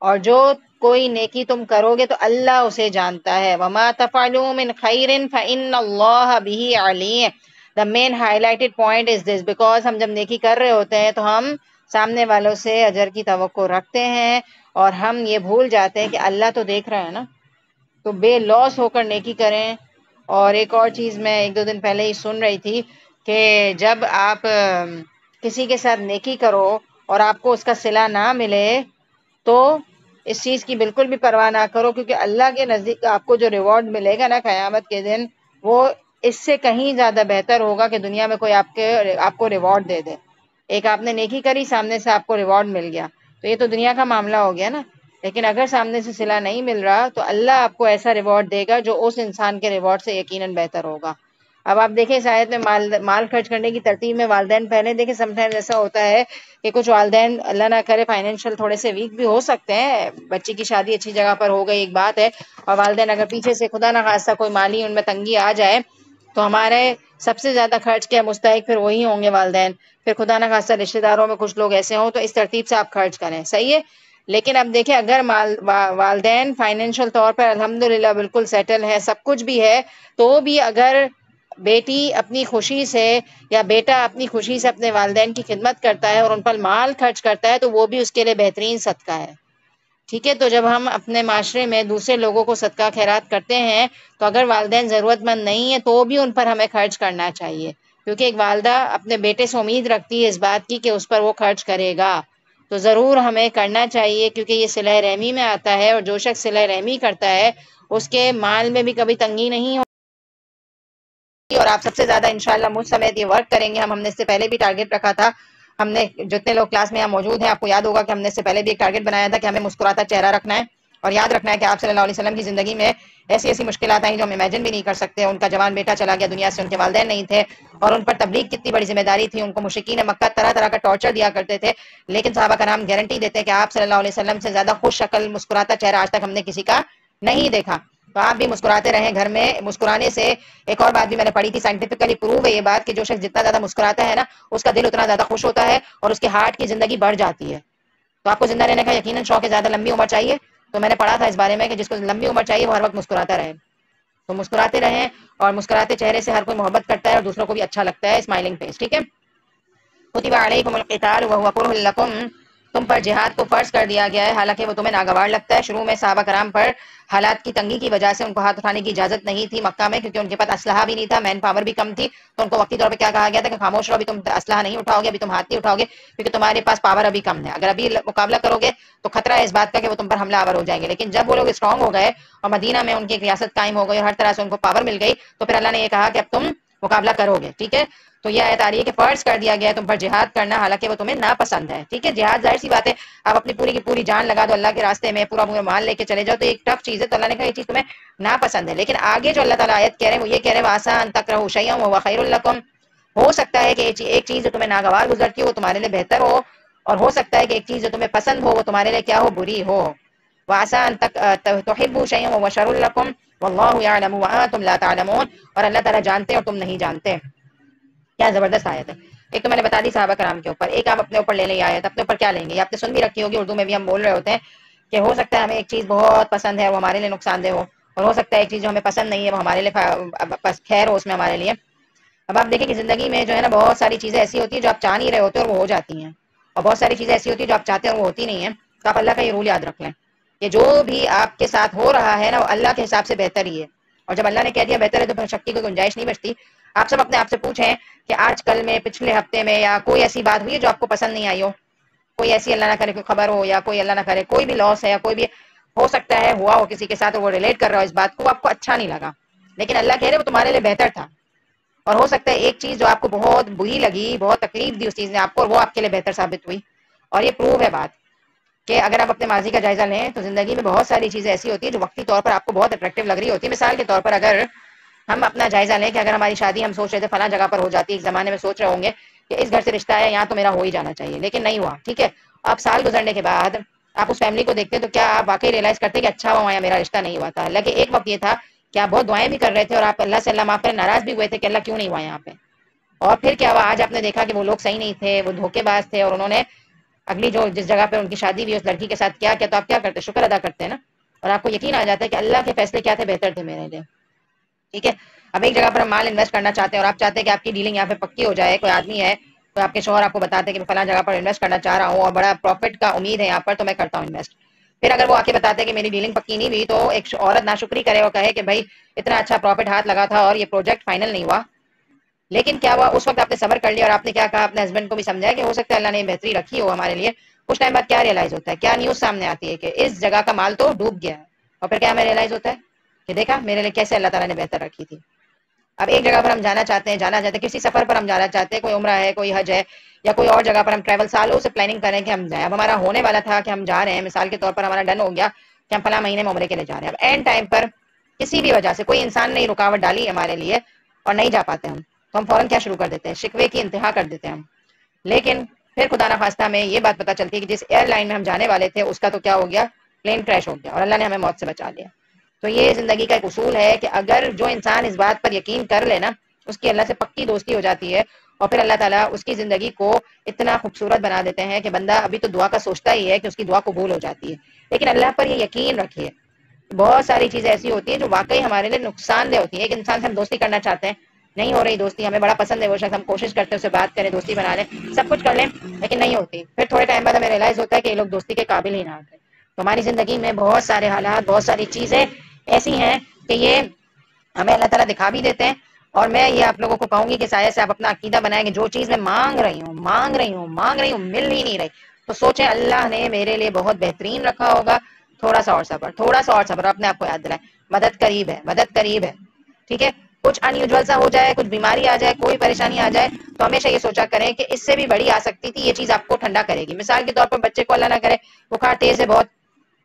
اور جو کوئی نیکی تم کرو گے تو اللہ اسے جانتا ہے. وما تفعلوا من خیر فإن اللہ به علیم. The main highlighted point is this, because ہم جب نیکی کر رہے ہوتے ہیں تو ہم سامنے والوں سے اجر کی توقع رکھتے ہیں، اور ہم یہ بھول جاتے ہیں کہ اللہ تو دیکھ رہا ہے نا. تو بے لوس ہو کر نیکی کریں. اور ایک اور چیز میں ایک دو دن پہلے ہی سن رہی تھی کہ جب آپ کسی کے ساتھ نیکی کرو اور آپ کو اس کا صلہ نہ ملے تو اس چیز کی بالکل بھی پرواہ نہ کرو، کیونکہ اللہ کے نزدیک آپ کو جو ریوارڈ ملے گا نا قیامت کے دن، وہ اس سے کہیں زیادہ بہتر ہوگا کہ دنیا میں کوئی آپ کو ریوارڈ دے دے. ایک آپ نے نیکی کری، سامنے سے آپ کو ریوارڈ مل گیا، تو یہ تو دنیا کا معاملہ ہو گیا نا. لیکن اگر سامنے سے صلہ نہیں مل رہا تو اللہ آپ کو ایسا ریوارڈ دے گا جو اس انسان کے ریوارڈ سے یقیناً بہتر ہوگا. اب آپ دیکھیں اس آیت میں مال خرچ کرنے کی ترتیب میں والدین پہلے. دیکھیں سم ٹائمز ایسا ہوتا ہے کہ کچھ والدین اللہ نہ کرے فائنینشیل تھوڑے سے ویک بھی ہو سکتے ہیں، بچی کی شادی اچھی جگہ پر ہو گئی ایک بات ہے، اور والدین اگر پیچھے سے خدا نہ خواستہ کوئی مالی ان میں تنگی آ جائے تو ہمارے سب سے زیادہ خرچ کے مستحق پھر وہی ہوں گے والدین. پھر خدا نہ خواستہ رشتہ داروں میں کچھ لوگ ایسے ہوں، تو اس ترتیب سے آپ خرچ کریں. صحیح ہے. لیکن اب دیکھیں، اگر والدین فائنینشیل طور پر الحمدللہ بالکل سیٹل ہے، سب کچھ بھی ہے، تو بھی اگر بیٹی اپنی خوشی سے یا بیٹا اپنی خوشی سے اپنے والدین کی خدمت کرتا ہے اور ان پر مال خرچ کرتا ہے تو وہ بھی اس کے لیے بہترین صدقہ ہے. ٹھیک ہے، تو جب ہم اپنے معاشرے میں دوسرے لوگوں کو صدقہ خیرات کرتے ہیں تو اگر والدین ضرورت مند نہیں ہیں تو بھی ان پر ہمیں خرچ کرنا چاہیے. کیونکہ ایک والدہ اپنے بیٹے سے امید رکھتی ہے اس بات کی کہ اس پر وہ خرچ کرے گا، تو ضرور ہمیں کرنا چاہیے. کیونکہ یہ صلہ رحمی میں آتا ہے، اور جو شخص صلہ رحمی کرتا ہے اس کے مال میں بھی کبھی تنگی نہیں ہوتی. اور آپ سب سے زیادہ انشاءاللہ مجھ سمیت یہ ورک کریں گے. ہم نے اس سے پہلے بھی ٹارگٹ رکھا تھا. ہم نے جتنے لوگ کلاس میں یہاں موجود ہیں، آپ کو یاد ہوگا کہ ہم نے اس سے پہلے بھی ایک ٹارگٹ بنایا تھا کہ ہمیں مسکراتا چہرہ رکھنا ہے. اور یاد رکھنا ہے کہ آپ صلی اللہ علیہ وسلم کی زندگی میں ایسی ایسی مشکلات آئیں جو ہم امیجن بھی نہیں کر سکتے. ان کا جوان بیٹا چلا گیا دنیا سے، ان کے والدین نہیں تھے، اور ان پر تبلیغ کتنی بڑی ذمہ داری تھی. ان کو مشرکین مکہ طرح طرح کا ٹارچر دیا کرتے تھے، لیکن صحابہ کرام گارنٹی دیتے ہیں کہ آپ صلی اللہ علیہ وسلم سے زیادہ خوش شکل مسکراتا چہرہ آج تک ہم نے کسی کا نہیں دیکھا. تو آپ بھی مسکراتے رہیں گھر میں. مسکرانے سے ایک اور بات بھی میں نے پڑھی تھی، سائنٹیفکلی پروو ہے یہ بات کہ جو شخص جتنا زیادہ مسکراتا ہے نا اس کا دل اتنا زیادہ خوش ہوتا ہے اور اس کے ہارٹ کی زندگی بڑھ جاتی ہے. تو آپ کو زندہ رہنے کا یقیناً شوق ہے، زیادہ لمبی عمر چاہیے. تو میں نے پڑھا تھا اس بارے میں کہ جس کو لمبی عمر چاہیے وہ ہر وقت مسکراتا رہے. تو مسکراتے رہیں، اور مسکراتے چہرے سے ہر کوئی محبت کرتا ہے اور دوسروں کو بھی اچھا لگتا ہے. Smiling face. ٹھیک ہے. کتب علیکم القتال وهو کرہ لکم. تم پر جہاد کو فرض کر دیا گیا ہے حالانکہ وہ تمہیں ناگوار لگتا ہے۔ شروع میں صحابہ کرام پر حالات کی تنگی کی وجہ سے ان کو ہاتھ اٹھانے کی اجازت نہیں تھی مکہ میں، کیونکہ ان کے پاس اسلحہ بھی نہیں تھا، مین پاور بھی کم تھی، تو ان کو وقتی طور پہ کیا کہا گیا تھا کہ خاموش رہو، ابھی تم اسلحہ نہیں اٹھاؤ گے، ابھی تم ہاتھ نہیں اٹھاؤ گے، کیونکہ تمہارے پاس پاور ابھی کم ہے، اگر ابھی مقابلہ کرو گے تو خطرہ ہے اس بات کا کہ وہ تم پر حملہ آور ہو جائیں گے۔ لیکن جب وہ لوگ اسٹرانگ ہو گئے اور مدینہ میں ان کی ایک ریاست قائم ہو گئی اور ہر طرح سے ان کو پاور مل گئی، تو پھر اللہ نے یہ کہا کہ اب تم مقابلہ کرو گے، ٹھیک ہے۔ تو یہ آیت آ رہی ہے کہ فرض کر دیا گیا ہے تم پر جہاد کرنا حالانکہ وہ تمہیں ناپسند ہے، ٹھیک ہے۔ جہاد ظاہر سی بات ہے، آپ اپنی پوری کی پوری جان لگا دو اللہ کے راستے میں، پورا مال لے کے چلے جاؤ تو ایک ٹف چیز ہے، تو اللہ نے کہا یہ چیز تمہیں ناپسند ہے۔ لیکن آگے جو اللہ تعالیٰ آیت کہہ رہے ہیں وہ یہ کہہ رہے ہیں وَعَسَىٰ أَن تَكْرَهُوا شَيْئًا وَهُوَ خَيْرٌ لَكُمْ، ہو سکتا ہے کہ ایک چیز جو تمہیں ناگوار گزرتی ہو وہ تمہارے لیے بہتر ہو، اور ہو سکتا ہے کہ ایک چیز جو تمہیں پسند ہو وہ تمہارے لیے کیا ہو، بری ہو۔ وَعَسَىٰ أَن تُحِبُّوا شَيْئًا وَهُوَ شَرٌّ لَكُمْ وَاللَّهُ يَعْلَمُ وَأَنتُمْ لَا تَعْلَمُونَ، اور اللہ تعالیٰ جانتے اور تم نہیں جانتے۔ کیا زبردست آیت ہے۔ ایک تو میں نے بتا دی صحابہ کرام کے اوپر، ایک آپ اپنے اوپر لے لیں آیت، اپنے اوپر کیا لیں گے؟ آپ نے سن بھی رکھی ہوگی، اردو میں بھی ہم بول رہے ہوتے ہیں کہ ہو سکتا ہے ہمیں ایک چیز بہت پسند ہے وہ ہمارے لیے نقصان دہ ہو، اور ہو سکتا ہے ایک چیز جو ہمیں پسند نہیں ہے وہ ہمارے لیے خیر ہو اس میں ہمارے لیے۔ اب آپ دیکھیں کہ زندگی میں جو ہے نا بہت ساری چیزیں ایسی ہوتی ہیں جو آپ چاہ نہیں رہے ہوتے اور وہ ہو جاتی ہیں، اور بہت ساری چیزیں ایسی ہوتی ہیں جو آپ چاہتے ہیں اور وہ ہوتی نہیں ہیں۔ تو آپ اللہ کا یہ رول یاد رکھ لیں کہ جو بھی آپ کے ساتھ ہو رہا ہے نا وہ اللہ کے حساب سے بہتر ہی ہے، اور جب اللہ نے کہہ دیا بہتر ہے تو پھر شک کی کوئی گنجائش نہیں بچتی۔ آپ سب اپنے آپ سے پوچھیں کہ آج کل میں، پچھلے ہفتے میں، یا کوئی ایسی بات ہوئی ہے جو آپ کو پسند نہیں آئی ہو، کوئی ایسی اللہ نہ کرے کوئی خبر ہو، یا کوئی اللہ نہ کرے کوئی بھی لاس ہے، یا کوئی بھی ہو سکتا ہے ہوا ہو کسی کے ساتھ وہ ریلیٹ کر رہا ہو اس بات کو، آپ کو اچھا نہیں لگا، لیکن اللہ کہہ رہے وہ تمہارے لیے بہتر تھا۔ اور ہو سکتا ہے ایک چیز جو آپ کو بہت بری لگی، بہت تکلیف دی اس چیز نے آپ کو، اور وہ آپ کے لیے بہتر ثابت ہوئی۔ اور یہ پروو ہے بات کہ اگر آپ اپنے ماضی کا جائزہ لیں تو زندگی میں بہت ساری چیزیں ایسی ہوتی ہیں جو وقتی طور پر آپ کو بہت اٹریکٹیو لگ رہی ہوتی ہے۔ مثال کے طور پر اگر ہم اپنا جائزہ لیں کہ اگر ہماری شادی ہم سوچ رہے تھے فلاں جگہ پر ہو جاتی، ایک زمانے میں سوچ رہے ہوں گے کہ اس گھر سے رشتہ ہے یہاں تو میرا ہو ہی جانا چاہیے، لیکن نہیں ہوا، ٹھیک ہے۔ آپ سال گزرنے کے بعد آپ اس فیملی کو دیکھتے تو کیا آپ واقعی ریئلائز کرتے کہ اچھا ہوا میرا رشتہ نہیں ہوا تھا؟ اللہ کہ ایک وقت یہ تھا کہ آپ بہت دعائیں بھی کر رہے تھے اور آپ اللہ سے اللہ معاف کرے ناراض بھی ہوئے تھے کہ اللہ کیوں نہیں ہوا یہاں پہ، اور پھر کیا ہوا آج آپ نے دیکھا کہ وہ لوگ صحیح نہیں تھے، وہ دھوکے باز تھے، اور انہوں نے اگلی جو جس جگہ پہ ان کی شادی ہوئی اس لڑکی کے ساتھ کیا کیا، تو آپ کیا کرتے؟ شکر ادا کرتے ہیں نا، اور آپ کو یقین آ جاتا ہے کہ اللہ کے فیصلے کیا تھے، بہتر تھے میرے لیے، ٹھیک ہے۔ اب ایک جگہ پر ہم مال انویسٹ کرنا چاہتے ہیں اور آپ چاہتے ہیں کہ آپ کی ڈیلنگ یہاں پہ پکی ہو جائے، کوئی آدمی ہے تو آپ کے شوہر آپ کو بتاتے ہیں کہ میں فلاں جگہ پر انویسٹ کرنا چاہ رہا ہوں اور بڑا پروفٹ کا امید ہے یہاں پر تو میں کرتا ہوں انویسٹ، پھر اگر وہ آ کے بتاتے ہیں کہ میری ڈیلنگ پکی نہیں ہوئی، تو ایک عورت ناشکری کرے اور کہے کہ بھائی اتنا اچھا پروفٹ ہاتھ لگا تھا اور یہ پروجیکٹ فائنل نہیں ہوا، لیکن کیا ہوا اس وقت آپ نے صبر کر لیا اور آپ نے کیا کہا اپنے ہسبینڈ کو بھی سمجھایا کہ ہو سکتا ہے اللہ نے بہتری رکھی ہو ہمارے لیے، کچھ ٹائم بعد کیا ریئلائز ہوتا ہے، کیا نیوز سامنے آتی ہے کہ اس جگہ کا مال تو ڈوب گیا ہے، اور پھر کیا ہمیں ریئلائز ہوتا ہے کہ دیکھا میرے لیے کیسے اللہ تعالیٰ نے بہتر رکھی تھی۔ اب ایک جگہ پر ہم جانا چاہتے ہیں کسی سفر پر ہم جانا چاہتے ہیں، کوئی عمرہ ہے، کوئی حج ہے، یا کوئی اور جگہ پر ہم ٹریول سالوں سے پلاننگ کریں کہ ہم جائیں، اب ہمارا ہونے والا تھا کہ ہم جا رہے ہیں، مثال کے طور پر ہمارا ڈن ہو گیا کہ ہم فلاں مہینے میں عمرے کے لیے جا رہے ہیں، اب اینڈ ٹائم پر کسی بھی وجہ سے کوئی انسان نے رکاوٹ ڈالی ہمارے لیے اور نہیں جا پاتے ہم، تو ہم فوراً کیا شروع کر دیتے ہیں؟ شکوے کی انتہا کر دیتے ہیں ہم۔ لیکن پھر خدا نخواستہ میں یہ بات پتہ چلتی ہے کہ جس ایئر لائن میں ہم جانے والے تھے اس کا تو کیا ہو گیا، پلین کریش ہو گیا، اور اللہ نے ہمیں موت سے بچا لیا۔ تو یہ زندگی کا ایک اصول ہے کہ اگر جو انسان اس بات پر یقین کر لے نا، اس کی اللہ سے پکی دوستی ہو جاتی ہے، اور پھر اللہ تعالیٰ اس کی زندگی کو اتنا خوبصورت بنا دیتے ہیں کہ بندہ ابھی تو دعا کا سوچتا ہی ہے کہ اس کی دعا قبول ہو جاتی ہے۔ لیکن اللہ پر یہ یقین رکھیے، بہت ساری چیزیں ایسی ہوتی ہیں جو واقعی ہمارے لیے نقصان دہ ہوتی ہیں۔ ایک انسان سے ہم دوستی کرنا چاہتے ہیں، نہیں ہو رہی دوستی، ہمیں بڑا پسند ہے وہ شخص، ہم کوشش کرتے ہیں اسے بات کریں، دوستی بنا لیں، سب کچھ کر لیں، لیکن نہیں ہوتی، پھر تھوڑے ٹائم بعد ہمیں ریئلائز ہوتا ہے کہ یہ لوگ دوستی کے قابل ہی نہ آتے۔ تو ہماری زندگی میں بہت سارے حالات، بہت ساری چیزیں ایسی ہیں کہ یہ ہمیں اللہ تعالیٰ دکھا بھی دیتے ہیں، اور میں یہ آپ لوگوں کو کہوں گی کہ سایہ سے آپ اپنا عقیدہ بنائیں کہ جو چیز میں مانگ رہی ہوں مل ہی نہیں رہی، تو سوچیں اللہ نے میرے لیے بہت بہترین رکھا ہوگا، تھوڑا سا اور صبر، تھوڑا سا اور صبر، اپنے آپ کو یاد دلائیں مدد قریب ہے، مدد قریب ہے، ٹھیک ہے۔ کچھ ان یوزول سا ہو جائے، کچھ بیماری آ جائے، کوئی پریشانی آ جائے، تو ہمیشہ یہ سوچا کریں کہ اس سے بھی بڑی آ سکتی تھی، یہ چیز آپ کو ٹھنڈا کرے گی۔ مثال کے طور پر بچے کو اللہ نہ کرے بخار تیز ہے بہت،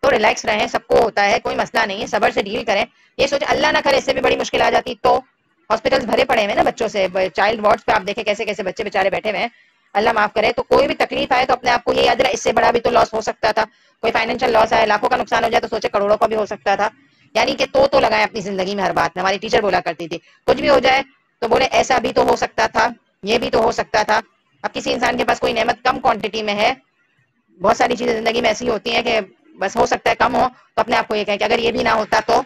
تو ریلیکس رہیں، سب کو ہوتا ہے، کوئی مسئلہ نہیں ہے، صبر سے ڈیل کریں۔ یہ سوچ اللہ نہ کرے اس سے بھی بڑی مشکل آ جاتی، تو ہاسپٹلس بھرے پڑے ہیں نا بچوں سے، چائلڈ وارڈز پہ آپ دیکھیں کیسے کیسے بچے بیچارے بیٹھے ہوئے ہیں، اللہ معاف کرے۔ تو کوئی بھی تکلیف آئے تو اپنے آپ کو یہ یاد رہے اس سے بڑا بھی تو لاس ہو سکتا تھا، کوئی فائنینشیل لاس آئے، لاکھوں کا نقصان ہو جائے تو سوچے کروڑوں کا بھی ہو سکتا تھا، یعنی کہ تو لگائیں اپنی زندگی میں ہر بات میں۔ ہماری ٹیچر بولا کرتی تھی کچھ بھی ہو جائے تو بولے ایسا بھی تو ہو سکتا تھا، یہ بھی تو ہو سکتا تھا۔ اب کسی انسان کے پاس کوئی نعمت کم کوانٹٹی میں ہے، بہت ساری چیزیں زندگی میں ایسی ہوتی ہیں کہ بس ہو سکتا ہے کم ہو، تو اپنے آپ کو یہ کہیں کہ اگر یہ بھی نہ ہوتا تو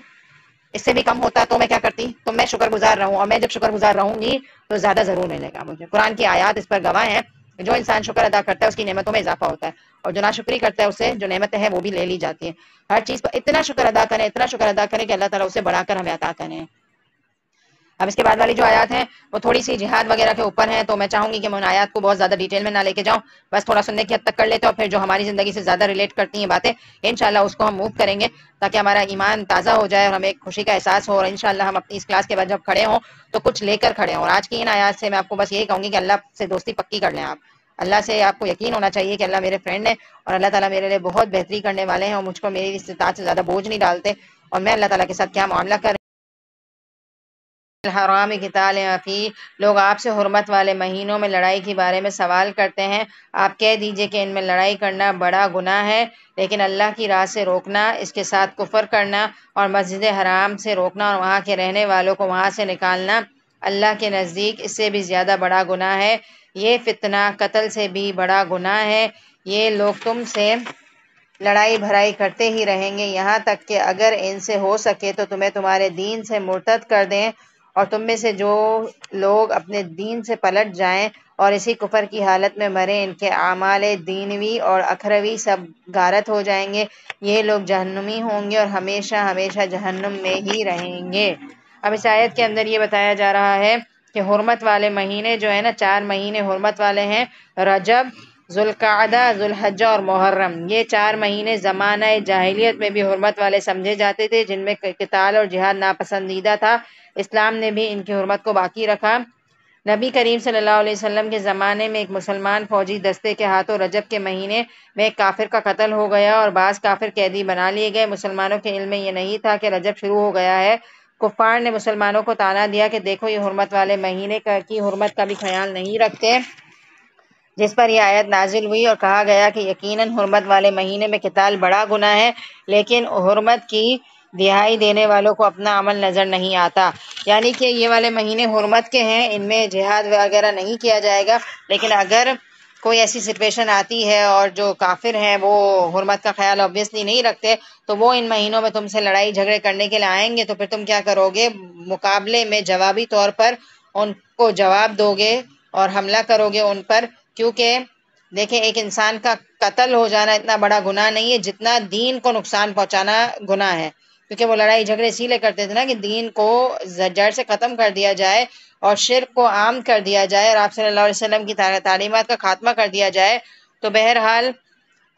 اس سے بھی کم ہوتا تو میں کیا کرتی، تو میں شکر گزار رہوں، اور میں جب شکر گزار رہوں گی تو زیادہ ضرور ملے گا مجھے۔ قرآن کی آیات اس پر گواہ ہیں جو انسان شکر ادا کرتا ہے اس کی نعمتوں میں اضافہ ہوتا ہے، اور جو ناشکری کرتا ہے اسے جو نعمتیں ہیں وہ بھی لے لی جاتی ہیں۔ ہر چیز پر اتنا شکر ادا کریں، اتنا شکر ادا کریں کہ اللہ تعالیٰ اسے بڑھا کر ہمیں عطا کریں۔ اب اس کے بعد والی جو آیات ہیں وہ تھوڑی سی جہاد وغیرہ کے اوپر ہیں، تو میں چاہوں گی کہ میں ان آیات کو بہت زیادہ ڈیٹیل میں نہ لے کے جاؤں، بس تھوڑا سننے کی حد تک کر لیتے ہیں، اور پھر جو ہماری زندگی سے زیادہ ریلیٹ کرتی ہیں باتیں انشاءاللہ اس کو ہم موو کریں گے، تاکہ ہمارا ایمان تازہ ہو جائے اور ہمیں ایک خوشی کا احساس ہو، اور انشاءاللہ ہم اپنی اس کلاس کے بعد جب کھڑے ہوں تو کچھ لے کر کھڑے ہوں۔ اور آج کی ان آیات سے میں آپ کو بس یہی کہوں گی کہ اللہ سے دوستی پکی کر لیں آپ، اللہ سے آپ کو یقین ہونا چاہیے کہ اللہ میرے فرینڈ ہے، اور اللہ تعالیٰ میرے لیے بہت بہتری کرنے والے ہیں، اور مجھ کو میری استطاعت سے زیادہ بوجھ نہیں ڈالتے، اور میں اللہ تعالیٰ کے ساتھ کیا معاملہ کر الحرام قتال فی، لوگ آپ سے حرمت والے مہینوں میں لڑائی کے بارے میں سوال کرتے ہیں، آپ کہہ دیجئے کہ ان میں لڑائی کرنا بڑا گناہ ہے، لیکن اللہ کی راہ سے روکنا، اس کے ساتھ کفر کرنا اور مسجد حرام سے روکنا اور وہاں کے رہنے والوں کو وہاں سے نکالنا اللہ کے نزدیک اس سے بھی زیادہ بڑا گناہ ہے۔ یہ فتنہ قتل سے بھی بڑا گناہ ہے۔ یہ لوگ تم سے لڑائی بھرائی کرتے ہی رہیں گے یہاں تک کہ اگر ان سے ہو سکے تو تمہیں تمہارے دین سے مرتد کر دیں، اور تم میں سے جو لوگ اپنے دین سے پلٹ جائیں اور اسی کفر کی حالت میں مریں، ان کے اعمال دینوی اور اخروی سب غارت ہو جائیں گے، یہ لوگ جہنمی ہوں گے اور ہمیشہ ہمیشہ جہنم میں ہی رہیں گے۔ اب اس آیت کے اندر یہ بتایا جا رہا ہے کہ حرمت والے مہینے جو ہیں نا، 4 مہینے حرمت والے ہیں، رجب، ذوالقعدہ، ذوالحجہ اور محرم۔ یہ 4 مہینے زمانہ جاہلیت میں بھی حرمت والے سمجھے جاتے تھے، جن میں قتال اور جہاد ناپسندیدہ تھا۔ اسلام نے بھی ان کی حرمت کو باقی رکھا۔ نبی کریم صلی اللہ علیہ وسلم کے زمانے میں ایک مسلمان فوجی دستے کے ہاتھوں رجب کے مہینے میں ایک کافر کا قتل ہو گیا اور بعض کافر قیدی بنا لیے گئے۔ مسلمانوں کے علم میں یہ نہیں تھا کہ رجب شروع ہو گیا ہے۔ کفار نے مسلمانوں کو طعنہ دیا کہ دیکھو یہ حرمت والے مہینے کی حرمت کا بھی خیال نہیں رکھتے، جس پر یہ آیت نازل ہوئی اور کہا گیا کہ یقیناً حرمت والے مہینے میں قتال بڑا گناہ ہے، لیکن حرمت کی دہائی دینے والوں کو اپنا عمل نظر نہیں آتا۔ یعنی کہ یہ والے مہینے حرمت کے ہیں، ان میں جہاد وغیرہ نہیں کیا جائے گا، لیکن اگر کوئی ایسی سچویشن آتی ہے اور جو کافر ہیں وہ حرمت کا خیال obviously نہیں رکھتے، تو وہ ان مہینوں میں تم سے لڑائی جھگڑے کرنے کے لیے آئیں گے، تو پھر تم کیا کرو گے؟ مقابلے میں جوابی طور پر ان کو جواب دو گے اور حملہ کرو گے ان پر، کیونکہ دیکھیں ایک انسان کا قتل ہو جانا اتنا بڑا گناہ نہیں ہے جتنا دین کو نقصان پہنچانا گناہ ہے، کیونکہ وہ لڑائی جھگڑے اسی لیے کرتے تھے نا کہ دین کو جڑ سے ختم کر دیا جائے اور شرک کو عام کر دیا جائے اور آپ صلی اللہ علیہ وسلم کی تعلیمات کا خاتمہ کر دیا جائے۔ تو بہرحال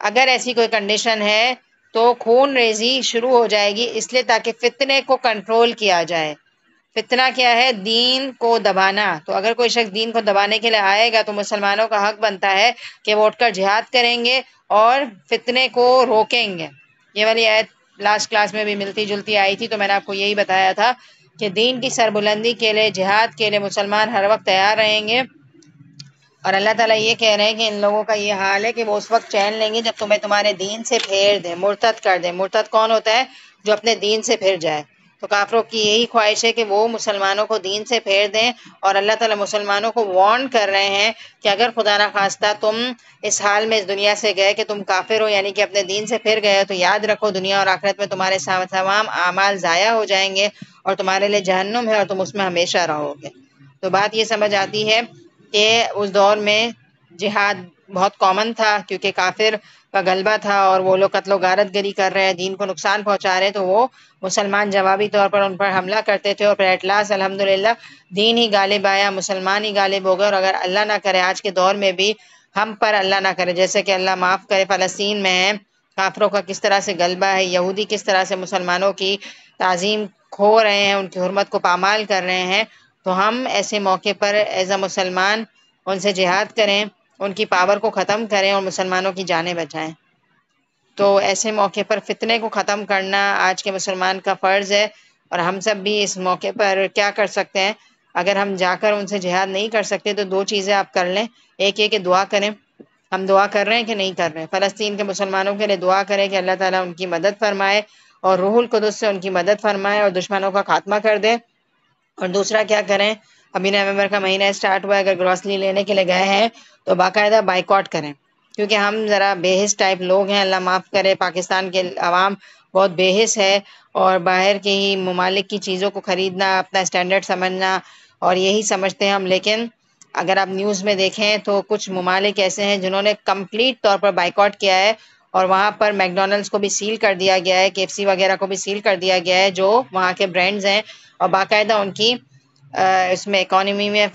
اگر ایسی کوئی کنڈیشن ہے تو خون ریزی شروع ہو جائے گی، اس لیے تاکہ فتنے کو کنٹرول کیا جائے۔ فتنہ کیا ہے؟ دین کو دبانا۔ تو اگر کوئی شخص دین کو دبانے کے لیے آئے گا تو مسلمانوں کا حق بنتا ہے کہ وہ اٹھ کر جہاد کریں گے اور فتنے کو روکیں گے۔ یہ والی آیت لاسٹ کلاس میں بھی ملتی جلتی آئی تھی، تو میں نے آپ کو یہی بتایا تھا کہ دین کی سربلندی کے لیے، جہاد کے لیے مسلمان ہر وقت تیار رہیں گے، اور اللہ تعالیٰ یہ کہہ رہے ہیں کہ ان لوگوں کا یہ حال ہے کہ وہ اس وقت چین لیں گے جب تمہیں تمہارے دین سے پھیر دیں، مرتد کر دیں۔ مرتد کون ہوتا ہے؟ جو اپنے دین سے پھر جائے۔ تو کافروں کی یہی خواہش ہے کہ وہ مسلمانوں کو دین سے پھیر دیں، اور اللہ تعالیٰ مسلمانوں کو وارن کر رہے ہیں کہ اگر خدا نخواستہ تم اس حال میں اس دنیا سے گئے کہ تم کافر ہو، یعنی کہ اپنے دین سے پھر گئے ہو، تو یاد رکھو دنیا اور آخرت میں تمہارے تمام اعمال ضائع ہو جائیں گے اور تمہارے لیے جہنم ہے اور تم اس میں ہمیشہ رہو گے۔ تو بات یہ سمجھ آتی ہے کہ اس دور میں جہاد بہت کامن تھا، کیونکہ کافر کا غلبہ تھا اور وہ لوگ قتل و غارت گری کر رہے ہیں، دین کو نقصان پہنچا رہے ہیں، تو وہ مسلمان جوابی طور پر ان پر حملہ کرتے تھے، اور پھر ایٹ لاسٹ الحمدللہ دین ہی غالب آیا، مسلمان ہی غالب ہو گئے۔ اور اگر اللہ نہ کرے آج کے دور میں بھی ہم پر اللہ نہ کرے، جیسے کہ اللہ معاف کرے، فلسطین میں ہے کافروں کا کس طرح سے غلبہ ہے، یہودی کس طرح سے مسلمانوں کی تعظیم کھو رہے ہیں، ان کی حرمت کو پامال کر رہے ہیں، تو ہم ایسے موقع پر ایز اے مسلمان ان سے جہاد کریں، ان کی پاور کو ختم کریں اور مسلمانوں کی جانیں بچائیں۔ تو ایسے موقع پر فتنے کو ختم کرنا آج کے مسلمان کا فرض ہے، اور ہم سب بھی اس موقع پر کیا کر سکتے ہیں؟ اگر ہم جا کر ان سے جہاد نہیں کر سکتے تو 2 چیزیں آپ کر لیں۔ ایک یہ کہ دعا کریں، ہم دعا کر رہے ہیں کہ نہیں کر رہے ہیں؟ فلسطین کے مسلمانوں کے لیے دعا کریں کہ اللہ تعالیٰ ان کی مدد فرمائے اور روح القدس سے ان کی مدد فرمائے اور دشمنوں کا خاتمہ کر دے۔ اور دوسرا کیا کریں؟ ابھی نومبر کا مہینہ اسٹارٹ ہوا ہے، اگر گروسری لینے کے لیے گئے ہیں تو باقاعدہ بائیکاٹ کریں، کیونکہ ہم ذرا بے حس ٹائپ لوگ ہیں، اللہ معاف کرے، پاکستان کے عوام بہت بے حس ہے اور باہر کے ہی ممالک کی چیزوں کو خریدنا اپنا اسٹینڈرڈ سمجھنا اور یہی سمجھتے ہیں ہم، لیکن اگر آپ نیوز میں دیکھیں تو کچھ ممالک ایسے ہیں جنہوں نے کمپلیٹ طور پر بائیکاٹ کیا ہے، اور وہاں پر میکڈونلڈس کو بھی سیل کر دیا گیا ہے، KFC وغیرہ کو بھی سیل کر دیا گیا ہے، جو وہاں کے برانڈز ہیں، اور باقاعدہ ان کی اس میں اکانومی میں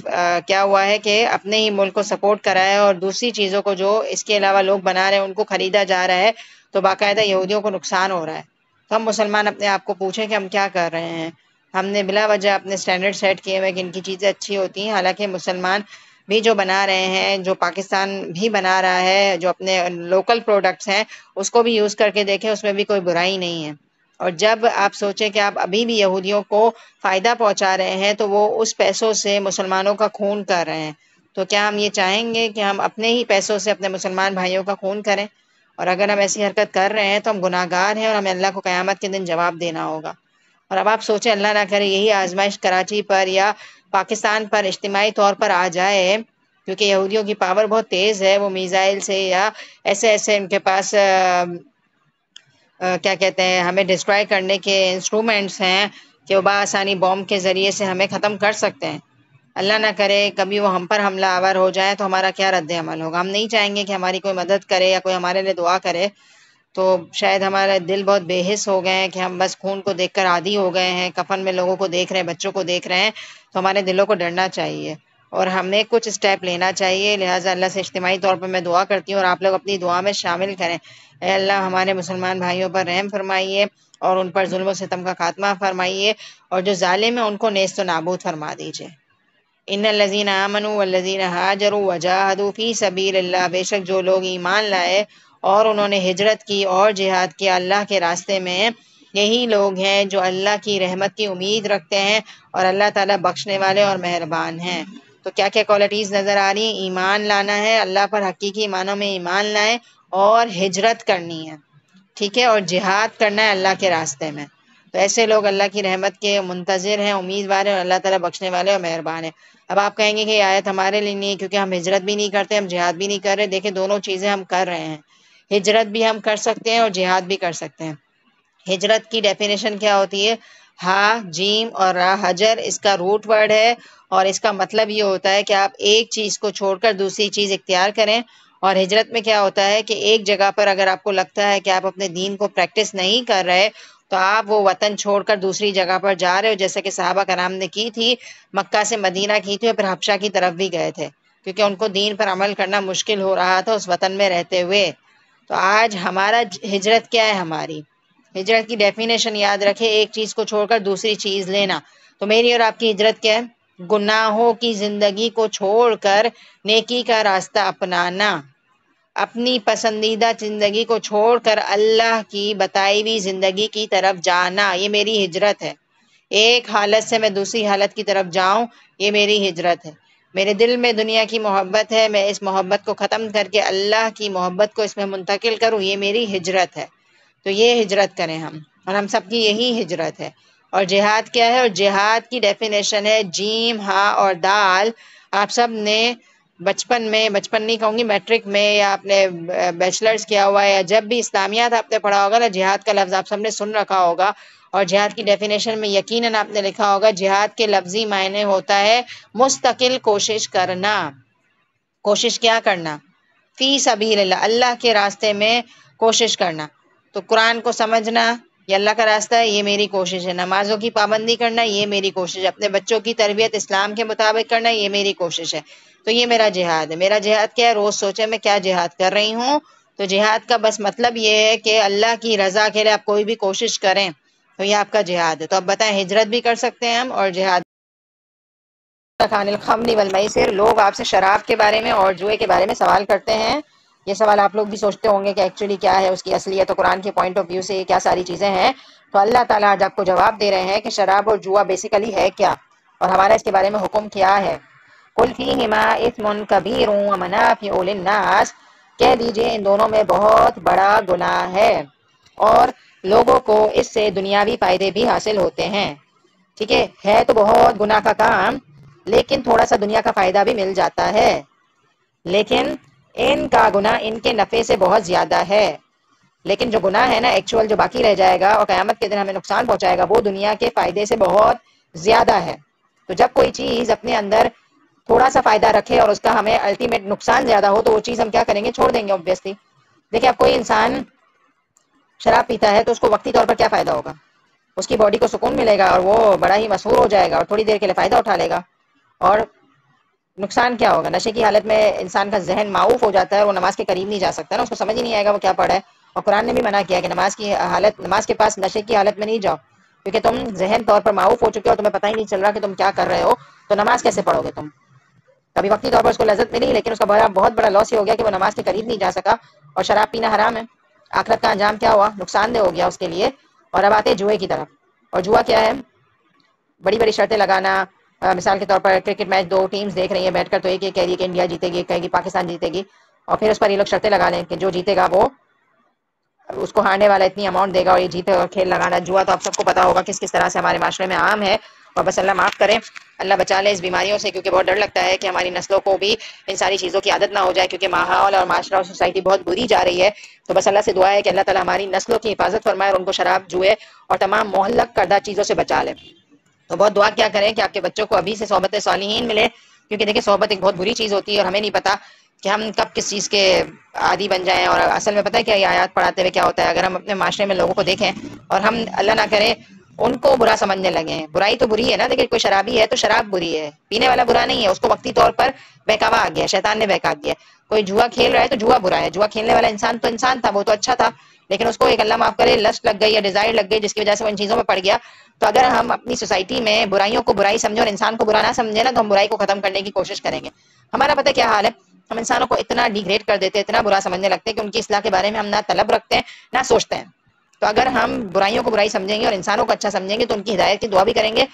کیا ہوا ہے کہ اپنے ہی ملک کو سپورٹ کرا ہے، اور دوسری چیزوں کو جو اس کے علاوہ لوگ بنا رہے ہیں ان کو خریدا جا رہا ہے، تو باقاعدہ یہودیوں کو نقصان ہو رہا ہے۔ تو ہم مسلمان اپنے آپ کو پوچھیں کہ ہم کیا کر رہے ہیں؟ ہم نے بلا وجہ اپنے سٹینڈرڈ سیٹ کیے ہوئے کہ ان کی چیزیں اچھی ہوتی ہیں، حالانکہ مسلمان بھی جو بنا رہے ہیں، جو پاکستان بھی بنا رہا ہے، جو اپنے لوکل پروڈکٹس ہیں اس کو بھی یوز کر کے دیکھیں، اس میں بھی کوئی برائی نہیں ہے۔ اور جب آپ سوچیں کہ آپ ابھی بھی یہودیوں کو فائدہ پہنچا رہے ہیں تو وہ اس پیسوں سے مسلمانوں کا خون کر رہے ہیں، تو کیا ہم یہ چاہیں گے کہ ہم اپنے ہی پیسوں سے اپنے مسلمان بھائیوں کا خون کریں؟ اور اگر ہم ایسی حرکت کر رہے ہیں تو ہم گناہ گار ہیں، اور ہمیں اللہ کو قیامت کے دن جواب دینا ہوگا۔ اور اب آپ سوچیں اللہ نہ کرے یہی آزمائش کراچی پر یا پاکستان پر اجتماعی طور پر آ جائے، کیونکہ یہودیوں کی پاور بہت تیز ہے، وہ میزائل سے یا ایسے ان کے پاس کیا کہتے ہیں ہمیں ڈسٹرائے کرنے کے انسٹرومنٹس ہیں کہ وہ بآسانی بومب کے ذریعے سے ہمیں ختم کر سکتے ہیں۔ اللہ نہ کرے کبھی وہ ہم پر حملہ آور ہو جائے تو ہمارا کیا رد عمل ہوگا؟ ہم نہیں چاہیں گے کہ ہماری کوئی مدد کرے یا کوئی ہمارے لیے دعا کرے، تو شاید ہمارے دل بہت بے حس ہو گئے ہیں کہ ہم بس خون کو دیکھ کر عادی ہو گئے ہیں، کفن میں لوگوں کو دیکھ رہے ہیں، بچوں کو دیکھ رہے ہیں، تو ہمارے دلوں کو ڈرنا چاہیے اور ہمیں کچھ اسٹیپ لینا چاہیے۔ لہٰذا اللہ سے اجتماعی طور پر میں دعا کرتی ہوں اور آپ لوگ اپنی دعا میں شامل کریں، اے اللہ ہمارے مسلمان بھائیوں پر رحم فرمائیے اور ان پر ظلم و ستم کا خاتمہ فرمائیے، اور جو ظالم ہیں ان کو نیست و نابود فرما دیجیے۔ ان الذین آمنوا والذین ہاجروا وجاہدوا فی سبیل اللہ، بے شک جو لوگ ایمان لائے اور انہوں نے ہجرت کی اور جہاد کیا اللہ کے راستے میں، یہی لوگ ہیں جو اللہ کی رحمت کی امید رکھتے ہیں، اور اللہ تعالیٰ بخشنے والے اور مہربان ہیں۔ تو کیا کیا کوالٹیز نظر آ رہی ہیں؟ ایمان لانا ہے، اللہ پر حقیقی معنوں میں ایمان لائیں، اور ہجرت کرنی ہے، ٹھیک ہے، اور جہاد کرنا ہے اللہ کے راستے میں۔ تو ایسے لوگ اللہ کی رحمت کے منتظر ہیں، امیدوار ہیں، اور اللہ تعالیٰ بخشنے والے اور مہربان ہیں۔ اب آپ کہیں گے کہ یہ آیت ہمارے لیے نہیں ہے کیونکہ ہم ہجرت بھی نہیں کرتے، ہم جہاد بھی نہیں کر رہے۔ دیکھیں دونوں چیزیں ہم کر رہے ہیں، ہجرت بھی ہم کر سکتے ہیں اور جہاد بھی کر سکتے ہیں۔ ہجرت کی ڈیفینیشن کیا ہوتی ہے؟ ہا جیم اور را، حجر اس کا روٹ ورڈ ہے، اور اس کا مطلب یہ ہوتا ہے کہ آپ ایک چیز کو چھوڑ کر دوسری چیز اختیار کریں۔ اور ہجرت میں کیا ہوتا ہے کہ ایک جگہ پر اگر آپ کو لگتا ہے کہ آپ اپنے دین کو پریکٹس نہیں کر رہے تو آپ وہ وطن چھوڑ کر دوسری جگہ پر جا رہے ہو، جیسے کہ صحابہ کرام نے کی تھی، مکہ سے مدینہ کی تھی اور پھر حبشہ کی طرف بھی گئے تھے، کیونکہ ان کو دین پر عمل کرنا مشکل ہو رہا تھا اس وطن میں رہتے ہوئے۔ تو آج ہمارا ہجرت کیا ہے؟ ہماری ہجرت کی ڈیفینیشن یاد رکھے، ایک چیز کو چھوڑ کر دوسری چیز لینا۔ تو میری اور آپ کی ہجرت کیا ہے؟ گناہوں کی زندگی کو چھوڑ کر نیکی کا راستہ اپنانا، اپنی پسندیدہ زندگی کو چھوڑ کر اللہ کی بتائی ہوئی زندگی کی طرف جانا، یہ میری ہجرت ہے۔ ایک حالت سے میں دوسری حالت کی طرف جاؤں، یہ میری ہجرت ہے۔ میرے دل میں دنیا کی محبت ہے، میں اس محبت کو ختم کر کے اللہ کی محبت کو اس میں منتقل کروں، یہ میری ہجرت ہے۔ تو یہ ہجرت کریں ہم، اور ہم سب کی یہی ہجرت ہے۔ اور جہاد کیا ہے؟ اور جہاد کی ڈیفینیشن ہے جیم ہا اور دال۔ آپ سب نے بچپن نہیں کہوں گی، میٹرک میں یا اپنے بیچلرز کیا ہوا ہے، یا جب بھی اسلامیات آپ نے پڑھا ہوگا نا، جہاد کا لفظ آپ سب نے سن رکھا ہوگا، اور جہاد کی ڈیفینیشن میں یقیناً آپ نے لکھا ہوگا جہاد کے لفظی معنی ہوتا ہے مستقل کوشش کرنا۔ کوشش کیا کرنا؟ فی سبیل اللہ، اللہ کے راستے میں کوشش کرنا۔ تو قرآن کو سمجھنا یہ اللہ کا راستہ ہے، یہ میری کوشش ہے۔ نمازوں کی پابندی کرنا، یہ میری کوشش ہے۔ اپنے بچوں کی تربیت اسلام کے مطابق کرنا، یہ میری کوشش ہے۔ تو یہ میرا جہاد ہے۔ میرا جہاد کیا ہے؟ روز سوچے میں کیا جہاد کر رہی ہوں۔ تو جہاد کا بس مطلب یہ ہے کہ اللہ کی رضا کے لیے آپ کوئی بھی کوشش کریں، تو یہ آپ کا جہاد ہے۔ تو اب بتائیں ہجرت بھی کر سکتے ہیں ہم اور جہاد۔ عن الخمر والمیسر، لوگ آپ سے شراب کے بارے میں اور جوئے کے بارے میں سوال کرتے ہیں۔ یہ سوال آپ لوگ بھی سوچتے ہوں گے کہ ایکچولی کیا ہے اس کی اصلیت، تو قرآن کے پوائنٹ آف ویو سے یہ کیا ساری چیزیں ہیں۔ تو اللہ تعالیٰ آج آپ کو جواب دے رہے ہیں کہ شراب اور جوا بیسیکلی ہے کیا، اور ہمارا اس کے بارے میں حکم کیا ہے۔ قل فیہما اثم کبیر ومنافع للناس، کہہ دیجئے ان دونوں میں بہت بڑا گناہ ہے اور لوگوں کو اس سے دنیاوی فائدے بھی حاصل ہوتے ہیں۔ ٹھیک ہے تو بہت گناہ کا کام، لیکن تھوڑا سا دنیا کا فائدہ بھی مل جاتا ہے، لیکن ان کا گناہ ان کے نفع سے بہت زیادہ ہے۔ لیکن جو گناہ ہے نا ایکچوئل، جو باقی رہ جائے گا اور قیامت کے دن ہمیں نقصان پہنچائے گا، وہ دنیا کے فائدے سے بہت زیادہ ہے۔ تو جب کوئی چیز اپنے اندر تھوڑا سا فائدہ رکھے اور اس کا ہمیں الٹیمیٹ نقصان زیادہ ہو تو وہ چیز ہم کیا کریں گے؟ چھوڑ دیں گے obviously. دیکھیں اب کوئی انسان شراب پیتا ہے تو اس کو وقتی طور پر کیا فائدہ ہوگا؟ اس کی باڈی کو سکون ملے گا اور وہ بڑا ہی مسحور ہو جائے گا اور تھوڑی دیر کے لیے فائدہ اٹھا لے گا. اور نقصان کیا ہوگا؟ نشے کی حالت میں انسان کا ذہن معاوف ہو جاتا ہے، وہ نماز کے قریب نہیں جا سکتا نا، اس کو سمجھ ہی نہیں آئے گا وہ کیا پڑھا ہے. اور قرآن نے بھی منع کیا کہ نماز کے پاس نشے کی حالت میں نہیں جاؤ، کیونکہ تم ذہن طور پر معاوف ہو چکے ہو، تمہیں پتہ ہی نہیں چل رہا کہ تم کیا کر رہے ہو، تو نماز کیسے پڑھو گے تم؟ کبھی وقتی طور پر اس کو لذت ملی لیکن اس کا بہت بڑا لاس یہ ہو گیا کہ وہ نماز کے قریب نہیں جا سکا. اور شراب پینا حرام ہے، آخرت کا انجام کیا ہوا؟ نقصان دہ ہو گیا اس کے لیے. اور اب آتے جوئے کی طرف. اور جوا کیا ہے؟ بڑی بڑی شرطیں لگانا. مثال کے طور پر کرکٹ میچ دو ٹیمز دیکھ رہی ہیں بیٹھ کر، تو ایک یہ کہہ رہی ہے کہ انڈیا جیتے گی، ایک کہے گی پاکستان جیتے گی، اور پھر اس پر یہ لوگ شرطیں لگا لیں کہ جو جیتے گا وہ اس کو ہارنے والا اتنی اماؤنٹ دے گا اور یہ جیتے اور کھیل لگانا. جوا تو آپ سب کو پتا ہوگا کس کس طرح سے ہمارے معاشرے میں عام ہے. اور بس اللہ معاف کرے، اللہ بچا لے اس بیماریوں سے، کیونکہ بہت ڈر لگتا ہے کہ ہماری نسلوں کو بھی ان ساری چیزوں کی عادت نہ ہو جائے، کیونکہ ماحول اور معاشرہ اور سوسائٹی بہت بری جا رہی ہے. تو بس اللہ سے دعا ہے کہ اللہ تعالی ہماری نسلوں کی حفاظت فرمائے اور ان کو شراب، جوئے اور تمام مہلک کردہ چیزوں سے بچا لے. تو بہت دعا کیا کریں کہ آپ کے بچوں کو ابھی سے صحبت صالحین ملے، کیونکہ دیکھیں صحبت ایک بہت بری چیز ہوتی ہے اور ہمیں نہیں پتا کہ ہم کب کس چیز کے عادی بن جائیں. اور اصل میں پتہ ہے کیا یہ آیات پڑھاتے ہوئے کیا ہوتا ہے؟ اگر ہم اپنے معاشرے میں لوگوں کو دیکھیں اور ہم اللہ نہ کرے ان کو برا سمجھنے لگے ہیں. برائی تو بری ہے نا، دیکھیں کوئی شرابی ہے تو شراب بری ہے، پینے والا برا نہیں ہے، اس کو وقتی طور پر بہکاوا آ گیا، شیطان نے بہکا دیا. کوئی جوا کھیل رہا ہے تو جوا برا ہے، جوا کھیلنے والا انسان تو انسان تھا، وہ تو اچھا تھا، لیکن اس کو ایک اللہ معاف کرے لسٹ لگ گئی یا ڈیزائر لگ گئی جس کی وجہ سے وہ ان چیزوں میں پڑ گیا. تو اگر ہم اپنی سوسائٹی میں برائیوں کو برائی سمجھیں اور انسان کو برا نہ سمجھیں نا، تو ہم برائی کو ختم کرنے کی کوشش کریں گے. ہمارا پتہ کیا حال ہے؟ ہم انسانوں کو اتنا ڈیگریڈ کر دیتے ہیں، اتنا برا سمجھنے لگتے ہیں کہ ان کی اصلاح کے بارے میں ہم نہ طلب رکھتے ہیں نہ سوچتے ہیں. تو اگر ہم برائیوں کو برائی سمجھیں گے اور انسانوں کو اچھا سمجھیں گے تو ان کی ہدایت کی دعا بھی کریں گے.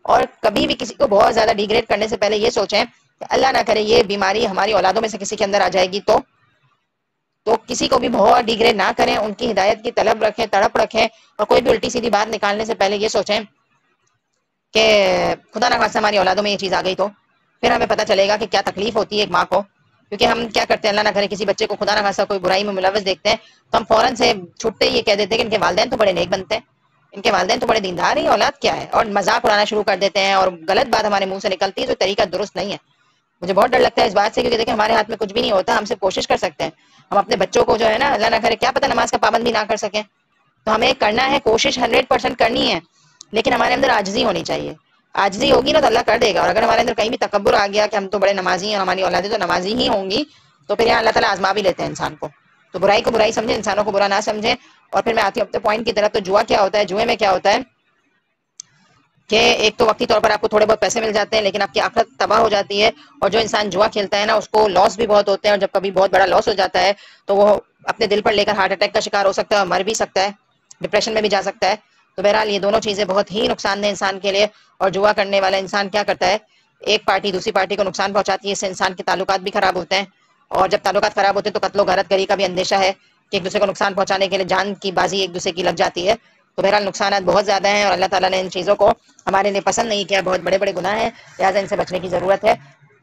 اور کبھی بھی کسی کو بہت زیادہ ڈیگریڈ کرنے سے پہلے یہ سوچیں کہ اللہ نہ کرے یہ بیماری ہماری اولادوں میں سے کسی کے اندر آ جائے گی تو کسی کو بھی بہت ڈیگریڈ نہ کریں، ان کی ہدایت کی طلب رکھیں، تڑپ رکھیں. اور کوئی بھی الٹی سیدھی بات نکالنے سے پہلے یہ سوچیں کہ خدا نہ خواستہ ہماری اولادوں میں یہ چیز آ گئی تو پھر ہمیں پتہ چلے گا کہ کیا تکلیف ہوتی ہے ایک ماں کو. کیونکہ ہم کیا کرتے ہیں، اللہ نہ کرے کسی بچے کو خدا نہ خواستہ کوئی برائی میں ملوث دیکھتے ہیں تو ہم فوراً سے چھٹتے یہ کہہ دیتے ہیں کہ ان کے والدین تو بڑے نیک بنتے ہیں، ان کے والدین تو بڑے دیندار ہیں، اولاد کیا ہے، اور مذاق اڑانا شروع کر دیتے ہیں اور غلط بات ہمارے منہ سے نکلتی ہے تو طریقہ درست نہیں ہے. مجھے بہت ڈر لگتا ہے اس بات سے، کیونکہ دیکھیں ہمارے ہاتھ میں کچھ بھی نہیں ہوتا، ہم صرف کوشش کر سکتے ہیں. ہم اپنے بچوں کو جو ہے نا، اللہ نہ کرے کیا پتہ نماز کا پابند بھی نہ کر سکیں، تو ہمیں کرنا ہے، کوشش 100% کرنی ہے، لیکن ہمارے اندر عاجزی ہونی چاہیے. عاجزی ہوگی نا تو اللہ کر دے گا. اور اگر ہمارے اندر کہیں بھی تکبر آ گیا کہ ہم تو بڑے نمازی ہیں اور ہماری اولادیں تو نمازی ہی ہوں گی، تو پھر یہاں اللہ تعالیٰ آزما بھی لیتے ہیں انسان کو. تو برائی کو برائی سمجھیں، انسانوں کو برا نہ سمجھیں. اور پھر میں آتی ہوں اپنے پوائنٹ کی طرف. تو جوا کیا ہوتا ہے؟ جوئے میں کیا ہوتا ہے کہ ایک تو وقتی طور پر آپ کو تھوڑے بہت پیسے مل جاتے ہیں لیکن آپ کی آخرت تباہ ہو جاتی ہے. اور جو انسان جوا کھیلتا ہے نا اس کو لاس بھی بہت ہوتے ہیں، اور جب کبھی بہت بڑا لاس ہو جاتا ہے تو وہ اپنے دل پر لے کر ہارٹ اٹیک کا شکار ہو سکتا ہے اور مر بھی سکتا ہے، ڈپریشن میں بھی جا سکتا ہے. تو بہرحال یہ دونوں چیزیں بہت ہی نقصان دہ انسان کے لیے. اور جوا کرنے والا انسان کیا کرتا ہے؟ ایک پارٹی دوسری پارٹی کو نقصان پہنچاتی ہے، اس سے انسان کے تعلقات بھی خراب ہوتے ہیں. اور جب تعلقات خراب ہوتے ہیں تو قتل و غارت گری کا بھی اندیشہ ہے کہ ایک دوسرے کو نقصان پہنچانے کے لیے جان کی بازی ایک دوسرے کی لگ جاتی ہے. تو بہرحال نقصانات بہت زیادہ ہیں اور اللہ تعالیٰ نے ان چیزوں کو ہمارے لیے پسند نہیں کیا، بہت بڑے بڑے گناہ ہیں، لہٰذا ان سے بچنے کی ضرورت ہے.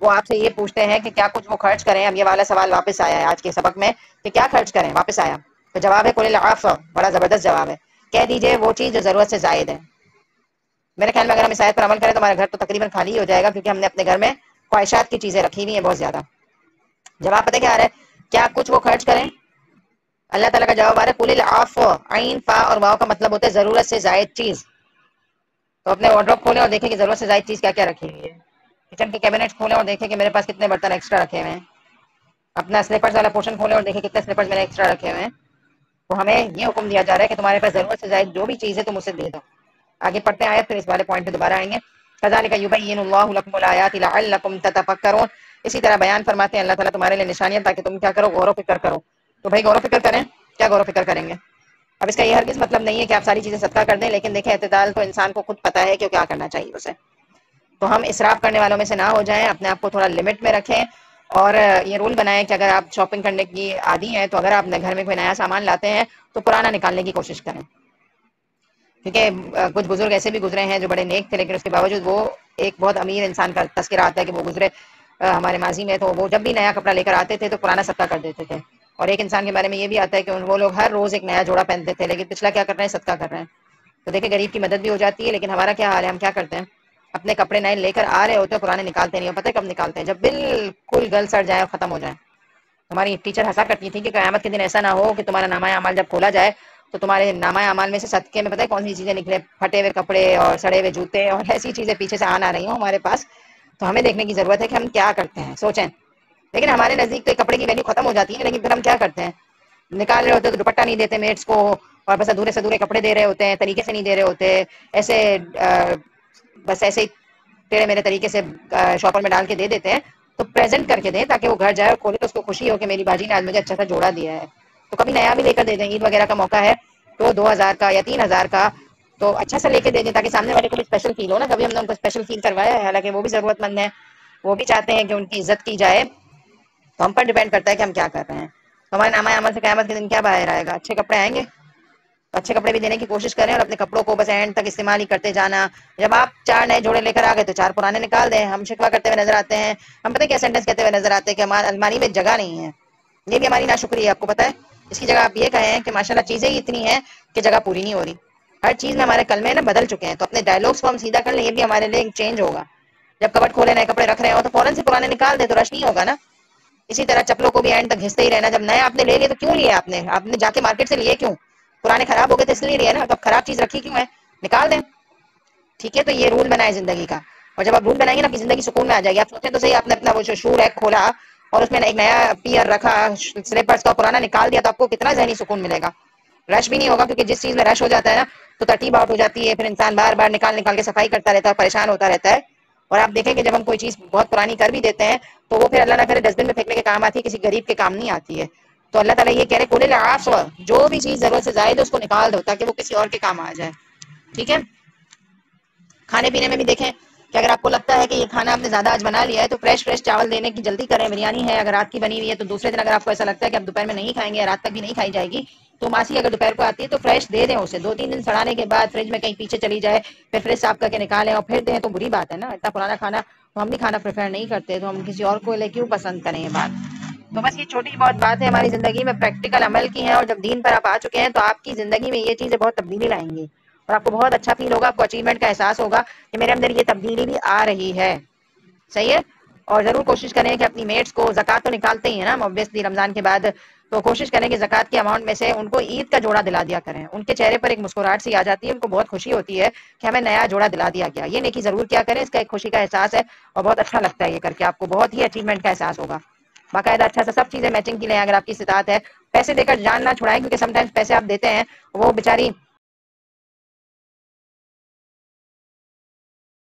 وہ آپ سے یہ پوچھتے ہیں کہ کیا کچھ وہ خرچ کریں. اب یہ والا سوال واپس آیا ہے آج کے سبق میں کہ کیا خرچ کریں، واپس آیا. تو جواب ہے قل العفو، بڑا زبردست جواب ہے. کہہ دیجئے وہ چیز جو ضرورت سے زائد ہے. میرے خیال میں اگر ہم اس آیت پر عمل کریں تو ہمارا گھر تو تقریباً خالی ہو جائے گا، کیونکہ ہم نے اپنے گھر میں خواہشات کی چیزیں رکھی ہوئی ہیں بہت زیادہ. جواب پتہ کیا آ رہا ہے؟ کیا کچھ وہ خرچ کریں. اللہ تعالیٰ کا جواب آ رہا ہے قل العفو، عین فا اور واو کا مطلب ہوتا ہے ضرورت سے زائد چیز. تو اپنے وارڈروب کھولیں اور دیکھیں کہ ضرورت سے زائد چیز کیا کیا رکھی ہوئی ہے. کچن کے کیبنٹ کھولیں اور دیکھیں کہ میرے پاس کتنے برتن ایکسٹرا رکھے ہوئے ہیں. اپنا سلیپرز والا پورشن کھولیں اور دیکھیں کتنے سلیپرز میں نے ایکسٹرا رکھے ہوئے ہیں. تو ہمیں یہ حکم دیا جا رہا ہے کہ تمہارے پاس ضرورت سے زائد جو بھی چیز ہے تم اسے دے دو. آگے پڑھتے ہیں آیت، پھر اس والے پوائنٹ پہ دوبارہ آئیں گے. كذلك يبين الله لكم الآيات لعلكم تتفكرون. اسی طرح بیان فرماتے ہیں اللہ تعالیٰ تمہارے لیے نشانیاں تاکہ تم کیا کرو؟ غور و فکر کرو. تو بھائی غور و فکر کریں. کیا غور و فکر کریں گے؟ اب اس کا یہ ہرگز مطلب نہیں ہے کہ آپ ساری چیزیں صدقہ کر دیں، لیکن دیکھیں اعتدال تو انسان کو خود پتہ ہے کہ کیا کرنا چاہیے اسے. تو ہم اسراف کرنے والوں میں سے نہ ہو جائیں، اپنے آپ کو تھوڑا لمٹ میں رکھیں. اور یہ رول بنائیں کہ اگر آپ شاپنگ کرنے کی عادی ہیں تو اگر آپ گھر میں کوئی نیا سامان لاتے ہیں تو پرانا نکالنے کی کوشش کریں. کیونکہ کچھ بزرگ ایسے بھی گزرے ہیں جو بڑے نیک تھے لیکن اس کے باوجود وہ ایک بہت امیر انسان کا تذکرہ آتا ہے کہ وہ گزرے ہمارے ماضی میں، تو وہ جب بھی نیا کپڑا لے کر آتے تھے تو پرانا صدقہ کر دیتے تھے. اور ایک انسان کے بارے میں یہ بھی آتا ہے کہ وہ لوگ ہر روز ایک نیا جوڑا پہنتے تھے لیکن پچھلا کیا کر رہے ہیں؟ صدقہ کر رہے ہیں. تو دیکھیں غریب کی مدد بھی ہو جاتی ہے، لیکن ہمارا کیا حال ہے؟ ہم کیا کرتے ہیں؟ اپنے کپڑے نئے لے کر آ رہے ہوتے ہیں، پرانے نکالتے نہیں ہو. پتہ ہے کب نکالتے ہیں؟ جب بالکل گل سڑ جائے اور ختم ہو جائے. ہماری ٹیچر ہنسا کرتی تھی کہ قیامت کے دن ایسا نہ ہو کہ تمہارا نامہ اعمال جب کھولا جائے تو تمہارے نامہ اعمال میں سے صدقے میں پتہ ہے کون سی چیزیں نکلے؟ پھٹے ہوئے کپڑے اور سڑے ہوئے جوتے اور ایسی چیزیں پیچھے سے آ رہی ہوں ہمارے پاس. تو ہمیں دیکھنے کی ضرورت ہے کہ ہم کیا کرتے ہیں، سوچیں. لیکن ہمارے نزدیک تو کپڑے کی ویلیو ختم ہو جاتی ہے، لیکن پھر ہم کیا کرتے ہیں؟ نکال رہے ہوتے تو دوپٹہ نہیں دیتے میٹس کو، اور بس ادھورے سے ادھورے کپڑے دے رہے ہوتے ہیں، طریقے سے نہیں دے رہے ہوتے، ایسے بس ایسے ہی ٹیڑے میرے طریقے سے شاپر میں ڈال کے دے دیتے ہیں. تو پریزنٹ کر کے دیں تاکہ وہ گھر جائے اور کھولے تو اس کو خوشی ہو کہ میری باجی نے آج مجھے اچھا سا جوڑا دیا ہے. تو کبھی نیا بھی لے کر دے دیں. عید وغیرہ کا موقع ہے تو 2000 کا یا 3000 کا تو اچھا سا لے کے دے دیں تاکہ سامنے والے کو بھی اسپیشل فیل ہو نا. کبھی ہم نے ان کو اسپیشل فیل کروایا ہے؟ حالانکہ وہ بھی ضرورت مند ہے، وہ بھی چاہتے ہیں کہ ان کی عزت کی جائے. تو ہم پر ڈیپینڈ کرتا ہے کہ ہم کیا کر رہے ہیں. تو ہمارے نامہ اعمال سے قیامت کے دن کیا باہر آئے گا؟ اچھے کپڑے آئیں گے. اچھے کپڑے بھی دینے کی کوشش کریں اور اپنے کپڑوں کو بس اینڈ تک استعمال ہی کرتے جانا. جب آپ 4 نئے جوڑے لے کر آ گئے تو 4 پرانے نکال دیں. ہم شکوا کرتے ہوئے نظر آتے ہیں، ہم پتہ کیا سینٹینس کہتے ہوئے نظر آتے ہیں کہ ہماری الماری میں جگہ نہیں ہے. یہ بھی ہماری ناشکری ہے، آپ کو پتہ ہے. اس کی جگہ آپ یہ کہیں کہ ماشاءاللہ چیزیں ہی اتنی ہیں کہ جگہ پوری نہیں ہو رہی. ہر چیز میں ہمارے کلمے نا بدل چکے ہیں. تو اپنے ڈائلاگس کو ہم سیدھا کر لیں، یہ بھی ہمارے لیے چینج ہوگا. جب کبٹ کھولے نئے کپڑے رکھ رہے ہو تو فوراً سے پرانے نکال دیں تو رش نہیں ہوگا نا. اسی طرح چپلوں کو بھی اینڈ تک گھستے ہی رہنا. جب نئے آپ نے لے لیے تو کیوں لیے؟ آپ نے جا کے مارکیٹ سے لیے کیوں؟ پرانے خراب ہو گئے تو اس لیے لیے نا. تو خراب چیز رکھی کیوں ہے؟ نکال دیں. ٹھیک ہے، تو یہ رول بنائے زندگی کا. اور جب آپ رول بنائیں گے نا اپنی زندگی سکون میں آ جائے گی. آپ سوچیں تو صحیح، آپ نے اپنا وہ جو شو ریک کھولا اور اس میں ایک نیا پیئر رکھا، سلیپرز کا پرانا نکال دیا تو آپ کو کتنا ذہنی سکون ملے گا. رش بھی نہیں ہوگا، کیونکہ جس چیز میں رش ہو جاتا ہے نا تو ترتیب آؤٹ ہو جاتی ہے. پھر انسان بار بار نکال نکال کے صفائی کرتا رہتا ہے، پریشان ہوتا رہتا ہے. اور آپ دیکھیں کہ جب ہم کوئی چیز بہت پرانی کر بھی دیتے ہیں تو وہ پھر اللہ نہ کرے ڈسٹ بن میں پھینکنے کے کام آتی ہے، کسی غریب کے کام نہیں آتی ہے. تو اللہ تعالیٰ یہ کہہ رہے کل العفو، جو بھی چیز ضرورت سے زائد ہے اس کو نکال دو تاکہ وہ کسی اور کے کام آ جائے. ٹھیک ہے. کھانے پینے میں بھی دیکھیں کہ اگر آپ کو لگتا ہے کہ یہ کھانا آپ نے زیادہ آج بنا لیا ہے تو فریش چاول دینے کی جلدی کریں. بریانی ہے اگر رات کی بنی ہوئی ہے تو دوسرے دن اگر آپ کو ایسا لگتا ہے کہ آپ دوپہر میں نہیں کھائیں گے یا رات تک بھی نہیں کھائی جائے گی تو ماسی اگر دوپہر کو آتی ہے تو فریش دے دیں اسے. 2-3 دن سڑانے کے بعد فریج میں کہیں پیچھے چلی جائے پھر فریج صاف کر کے نکالیں اور پھر دیں تو بری بات ہے نا. اتنا پرانا کھانا تو ہم بھی کھانا پریفر نہیں کرتے، تو ہم کسی اور کو لے کیوں پسند کریں یہ بات. تو بس یہ چھوٹی بہت بات ہے ہماری زندگی میں پریکٹیکل عمل کی ہیں، اور جب دین پر آپ آ چکے ہیں تو آپ کی زندگی میں یہ چیزیں بہت تبدیلی لائیں گی اور آپ کو بہت اچھا فیل ہوگا. آپ کو اچیومنٹ کا احساس ہوگا کہ میرے اندر یہ تبدیلی بھی آ رہی ہے. صحیح ہے. اور ضرور کوشش کریں کہ اپنی میٹس کو، زکوٰۃ تو نکالتے ہی ہیں نا obviously رمضان کے بعد، تو کوشش کریں کہ زکوٰۃ کے اماؤنٹ میں سے ان کو عید کا جوڑا دلا دیا کریں. ان کے چہرے پر ایک مسکراہٹ سی آ جاتی ہے، ان کو بہت خوشی ہوتی ہے کہ ہمیں نیا جوڑا دلا دیا گیا. یہ نیکی ضرور کیا کریں، اس کا ایک خوشی کا احساس ہے اور بہت اچھا لگتا ہے یہ کر کے. آپ کو بہت ہی اچیومنٹ کا احساس ہوگا. باقاعدہ اچھا سا سب چیزیں میچنگ کی لیں اگر آپ کی استطاعت ہے. پیسے دے کر جان نہ چھڑائیں، کیونکہ سم ٹائمز پیسے آپ دیتے ہیں وہ بیچاری